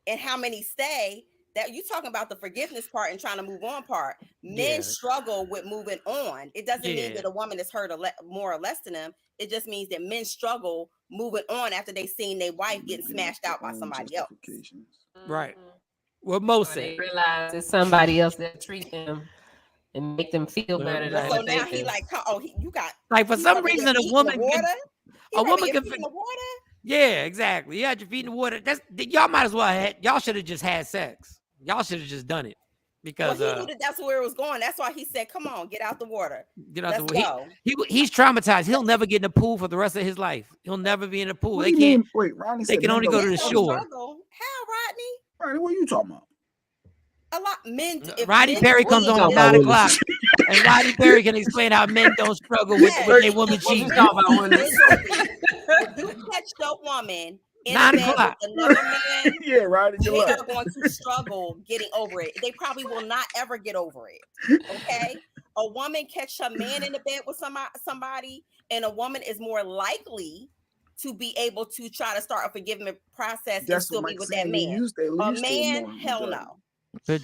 and how many stay. That you talking about the forgiveness part and trying to move on part. Men Yeah. struggle with moving on. It doesn't mean Yeah. that a woman is hurt more or less than them. It just means that men struggle moving on after they seen their wife getting smashed out by somebody else. Right. What most They say. realize it's somebody else that treat them and make them feel better than So what now they he do. like, you got Like for he some rubbing your reason, a feet in woman the water. can. He A rubbing woman your can. feet in the water. Yeah, exactly. You had your feet in the water. Y'all might as well. Y'all should have just had sex. Y'all should have just done it because Well, he knew that that's where it was going. That's why he said, "Come on, get out the water. get out Let's the way. go." He's traumatized. He'll never get in the pool for the rest of his life. He'll never be in the pool. What They do you can't. mean? Wait, Ronnie They said can men only don't go to the struggle. shore. How, Rodney? Ronnie, what are you talking about? A lot men. Rodney Perry comes on at 9 o'clock, and Rodney Perry can explain how men don't struggle with their woman cheating. If you catch your woman in 9 bed o'clock. with another man, Yeah, Rodney, they good are luck. going to struggle getting over it. They probably will not ever get over it. Okay, a woman catch her man in the bed with somebody, and a woman is more likely to be able to try to start a forgiveness process and That's still what be Mike's with saying. that man. They A used to man, more. hell no. But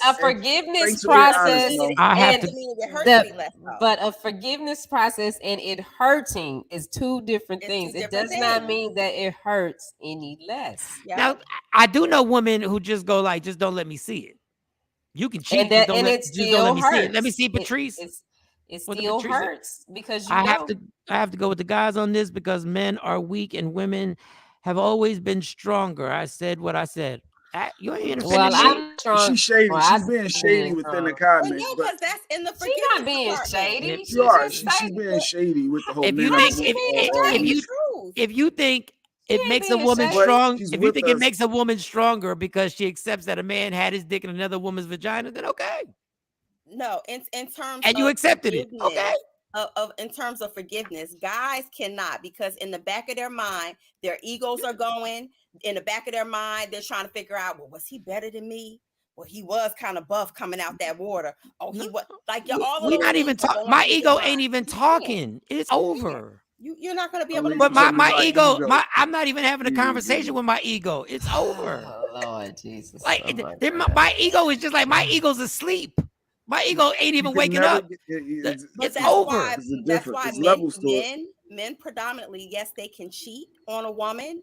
a forgiveness Thanks for being honest, process, Mo. I have and to. but a forgiveness process and it hurting is two different things. It does not mean that it hurts any less. Now, I do know women who just go like, just don't let me see it. You can cheat, And just it don't still let me see it. hurts. Let me see Patrice. It What the still Patrice- hurts because you I know. have to go with the guys on this because men are weak and women have always been stronger. I said what I said. You ain't Well, offending me. She's shady. She's being shady within the comments. No, but because that's in the She's forgiveness not being department. shady. you are. She's being shady with the whole. If you men think and if you think it ain't makes a being woman shady. strong, She's if you with think it us. makes a woman stronger because she accepts that a man had his dick in another woman's vagina, then okay. No, in terms And of you accepted it. forgiveness, Okay. In terms of forgiveness, guys cannot, because in the back of their mind, their egos are going. In the back of their mind, they're trying to figure out, well, was he better than me? Well, he was kind of buff coming out that water. Oh, he was like all of We're those not even things are talking. going My through ego your ain't mind. even You can't. talking. It's over. You're not going to be able to. But my Somebody ego, ego. I'm not even having a conversation with my ego. It's over. Oh, Lord Jesus. Like Oh, my ego is just like my ego's asleep. My ego ain't even waking up. It's That's over. why, that's why It's levels to it. men predominantly, yes, they can cheat on a woman,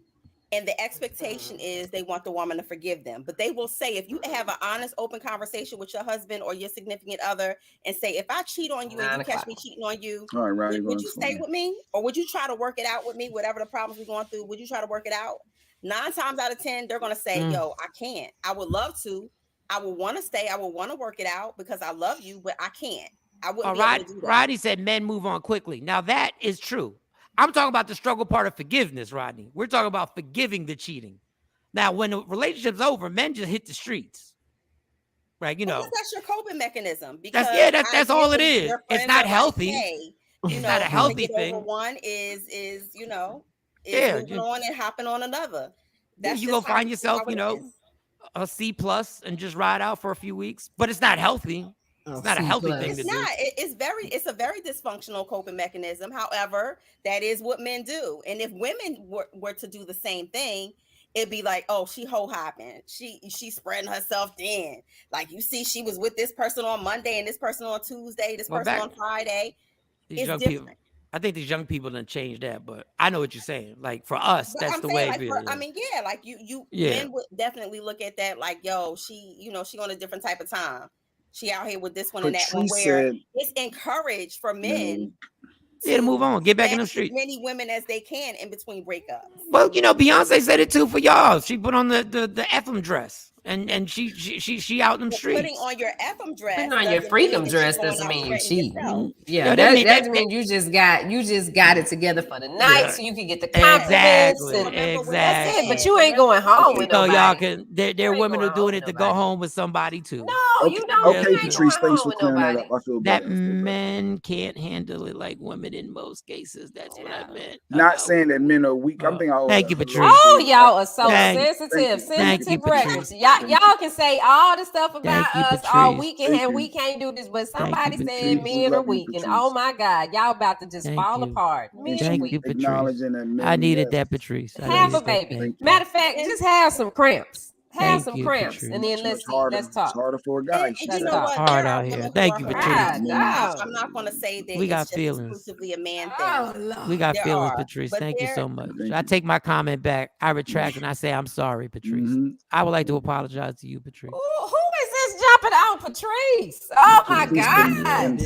and the expectation is they want the woman to forgive them. But they will say, if you have an honest, open conversation with your husband or your significant other, and say, if I cheat on you and you catch me cheating on you, All right, Ronnie, would you stay with me, or would you try to work it out with me? Whatever the problems we're going through, would you try to work it out? 9 times out of 10, they're going to say, yo, I can't. I would love to. I would want to stay. I would want to work it out because I love you, but I can't. I wouldn't be able to do that. Rodney said men move on quickly. Now that is true. I'm talking about the struggle part of forgiveness, Rodney. We're talking about forgiving the cheating. Now, when the relationship's over, men just hit the streets. Right, Because that's your coping mechanism. Because That's all it is. It's not healthy. It's not a healthy thing. One is moving on and hopping on another. That's you go find yourself, a C plus and just ride out for a few weeks, but it's not healthy. It's not a healthy thing to do. It's a very dysfunctional coping mechanism. However, that is what men do. And if women were to do the same thing, it'd be like, oh, she hopping. She spreading herself thin. Like you see, she was with this person on Monday and this person on Tuesday, this person on Friday. These It's young different. people. I think these young people done changed that, but I know what you're saying. Like for us, But that's I'm the saying, way. like, Yeah. I mean, yeah, like you Yeah. men would definitely look at that like, yo, she, you know, she on a different type of time. She out here with this one and that one. Patrice Where said, it's encouraged for men to move on, get back in the smash street. as many women as they can in between breakups. Well, you know, Beyonce said it too for y'all. She put on the FM dress, and she out in them streets. Putting on your FM dress, putting on your freakum dress doesn't mean you cheat. Yeah, that means you just got it together for the night, so you can get the compliments. Exactly. That's it. But you ain't going home with nobody. Y'all can. There are women who are doing it to go home with somebody too. No, you don't. Okay, Patrice, thanks for clearing that up. I feel better. That men can't handle it like women in most cases. That's what I meant. Not saying that men are weak. I'm thinking. Thank you, Patrice. Oh, y'all are so Thank sensitive you, records. Y'all can say all the stuff about us all weekend, and we can't do this. But somebody said men are weak, and oh my God, y'all about to just fall apart. Men are weak. Acknowledging that men. I needed that, Patrice. Have a baby. Matter of fact, just have some cramps. Have some cramps, Patrice. and then let's talk. It's harder for a guy. You know what? Hard out here. Thank you, Patrice. I'm not going to say that We got it's just feelings. exclusively a man thing. We got There feelings, are, Patrice. but Thank you there- so much. I take my comment back. I retract and I say I'm sorry, Patrice. I would like to apologize to you, Patrice. Who is this jumping on Patrice? Oh my God.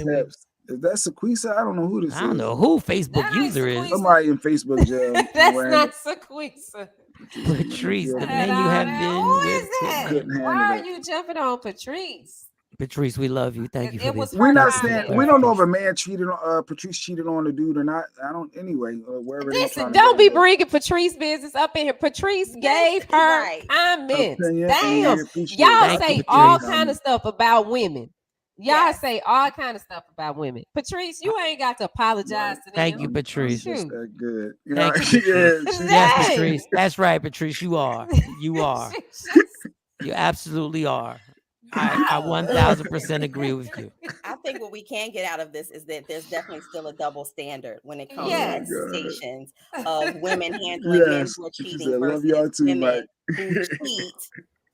Is that Sequisa? I don't know who this is. I don't know who Facebook user is. Somebody in Facebook jail. That's not Sequisa. Patrice, the man you have been Who with. is that? Why are you jumping on Patrice? Patrice, we love you. Thank you for this. We're not saying we don't know if a man cheated on Patrice cheated on the dude or not. I don't. Anyway, wherever. Listen, don't be bringing Patrice business up in here. Patrice gave her comments. Damn, y'all say all kind of stuff about women. Y'all say all kind of stuff about women. Patrice, you ain't got to apologize to them. Thank you, Patrice. That good. Thank you. Yes, Patrice. That's right, Patrice. You are. You are. You absolutely are. I 1000% agree with you. I think what we can get out of this is that there's definitely still a double standard when it comes Yes. to expectations of women handling men who are cheating versus women who cheat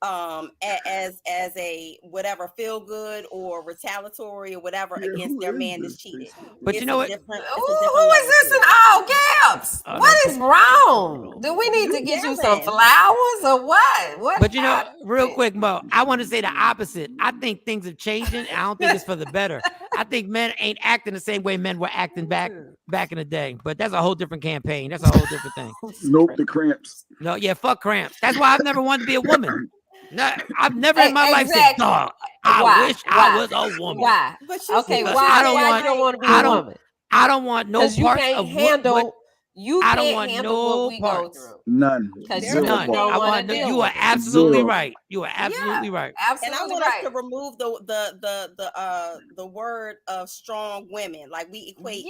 as a whatever feel good or retaliatory or whatever against their man that's cheated. But you know what? Who is this in all caps? What is wrong? Do we need to get you some flowers or what? But you know, real quick, Mo, I want to say the opposite. I think things are changing. I don't think it's for the better. I think men ain't acting the same way men were acting back in the day. But that's a whole different campaign. That's a whole different thing. Nope, the cramps. No, yeah, fuck cramps. That's why I've never wanted to be a woman. No, I've never in my life said, dog, I wish I was a woman. Why? Okay, why you don't want to be a woman? I don't want no parts you can't of handle. what You I can't don't want handle no what we parts. go through. None. None. I want no, you are absolutely right. You are absolutely right. And I want us to remove the word of strong women. Like we equate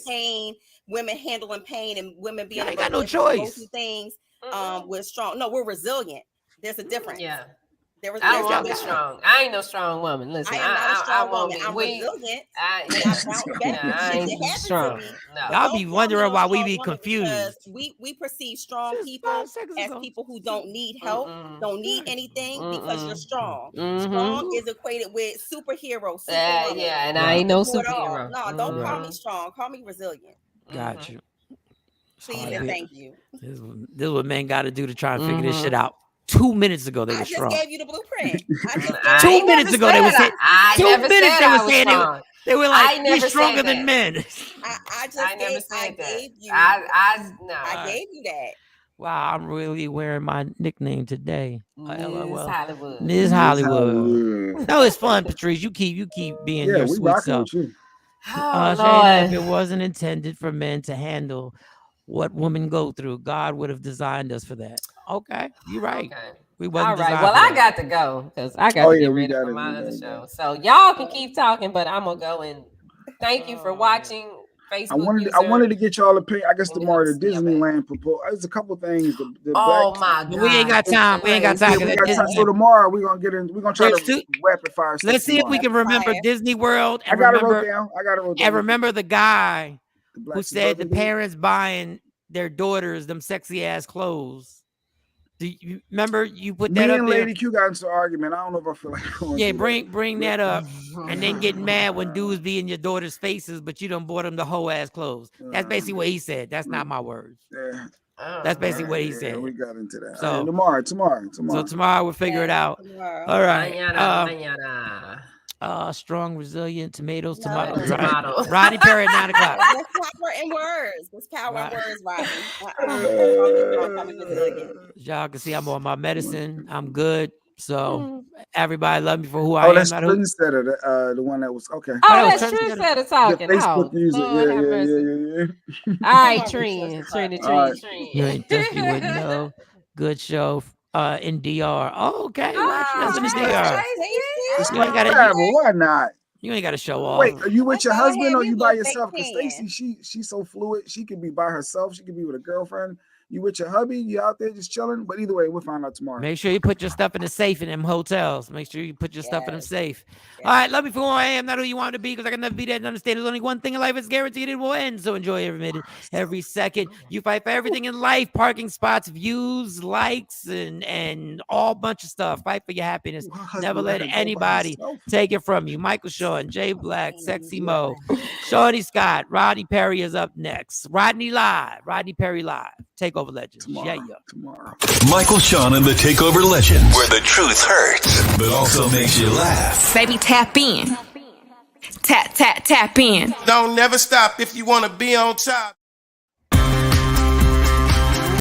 pain, women handling pain, and women being ain't got able no to choice. go through things with strong. No, we're resilient. There's a difference. Yeah. I don't want to be strong. I ain't no strong woman. Listen, I am not a strong woman. Be I'm weak. resilient. I ain't strong. No. Y'all be wondering why we be confused. We perceive strong people as people who don't need help, don't need anything because you're strong. Strong is equated with superhero. Yeah, and I ain't no superhero. No, don't call me strong. Call me resilient. Got you. Please and thank you. This is what men got to do to try and figure this shit out. 2 minutes ago they were strong. I just gave you the blueprint. 2 minutes ago they were saying. 2 minutes they were saying they were like, we're stronger than men. I gave you that. Wow, I'm really wearing my nickname today. Ms. Hollywood. Ms. Hollywood. No, it's fun, Patrice. You keep being your sweet self. Shayna, if it wasn't intended for men to handle what women go through, God would have designed us for that. Okay, you're right. Okay. We wasn't all right. designed Well, for I that. got to go because I got to get ready for my other show. So y'all can keep talking, but I'm gonna go and thank you for watching. Facebook I wanted to get y'all opinion. I guess tomorrow the Disneyland proposal. There's a couple things. My God. We ain't got time. We ain't got time. So tomorrow we're gonna get in. We're gonna try to rapid fire. Let's see if we can remember Disney World. And I got it wrote down. And remember the guy who said the parents buying their daughters them sexy ass clothes Do you remember you put Me that up and there? Lady Q got into an argument. I don't know if I feel like going Yeah, through bring that up, and then getting mad when dudes be in your daughter's faces, but you done bought them the whole ass clothes. That's basically what he said. That's not my words. Yeah. That's basically what he Yeah, said. we got into that. So Tomorrow. So tomorrow we'll figure it out. Tomorrow. All right. Mañana. Strong, resilient, tomatoes, No. tomatoes. Tomatoes. Rodney Perry at 9 o'clock. There's power in words. There's power in words, Rodney. Y'all can see I'm on my medicine. I'm good. So everybody love me for who I am. That's Not who. Trendsetter, the one that was okay. Oh, that's Trendsetter talking. The Facebook user. Lord have mercy. All right, Trend. You ain't thirsty, you wouldn't know. Good show in DR. Oh, okay. That's in the DR. You ain't gotta, Why not? You ain't got to show off. Wait, are you with your Go husband ahead, or you you by go yourself? Because take Stacey, she's so fluid. She could be by herself. She could be with a girlfriend. You with your hubby? You out there just chilling? But either way, we'll find out tomorrow. Make sure you put your stuff in the safe in them hotels. Make sure you put your stuff in them safe. All right, love me for who I am, not who you want to be, because I can never be that and understand. There's only one thing in life that's guaranteed it will end. So enjoy every minute, every second. You fight for everything in life: parking spots, views, likes, and all bunch of stuff. Fight for your happiness. Never let anybody take it from you. Michael Shawn, Jay Black, Sexy Mo, Shorty Scott, Rodney Perry is up next. Rodney Perry live. TakeOver Legends. Tomorrow. Michael Shawn and the TakeOver Legends, where the truth hurts, but also makes you laugh. Baby, tap in. Tap in. Don't never stop if you want to be on top.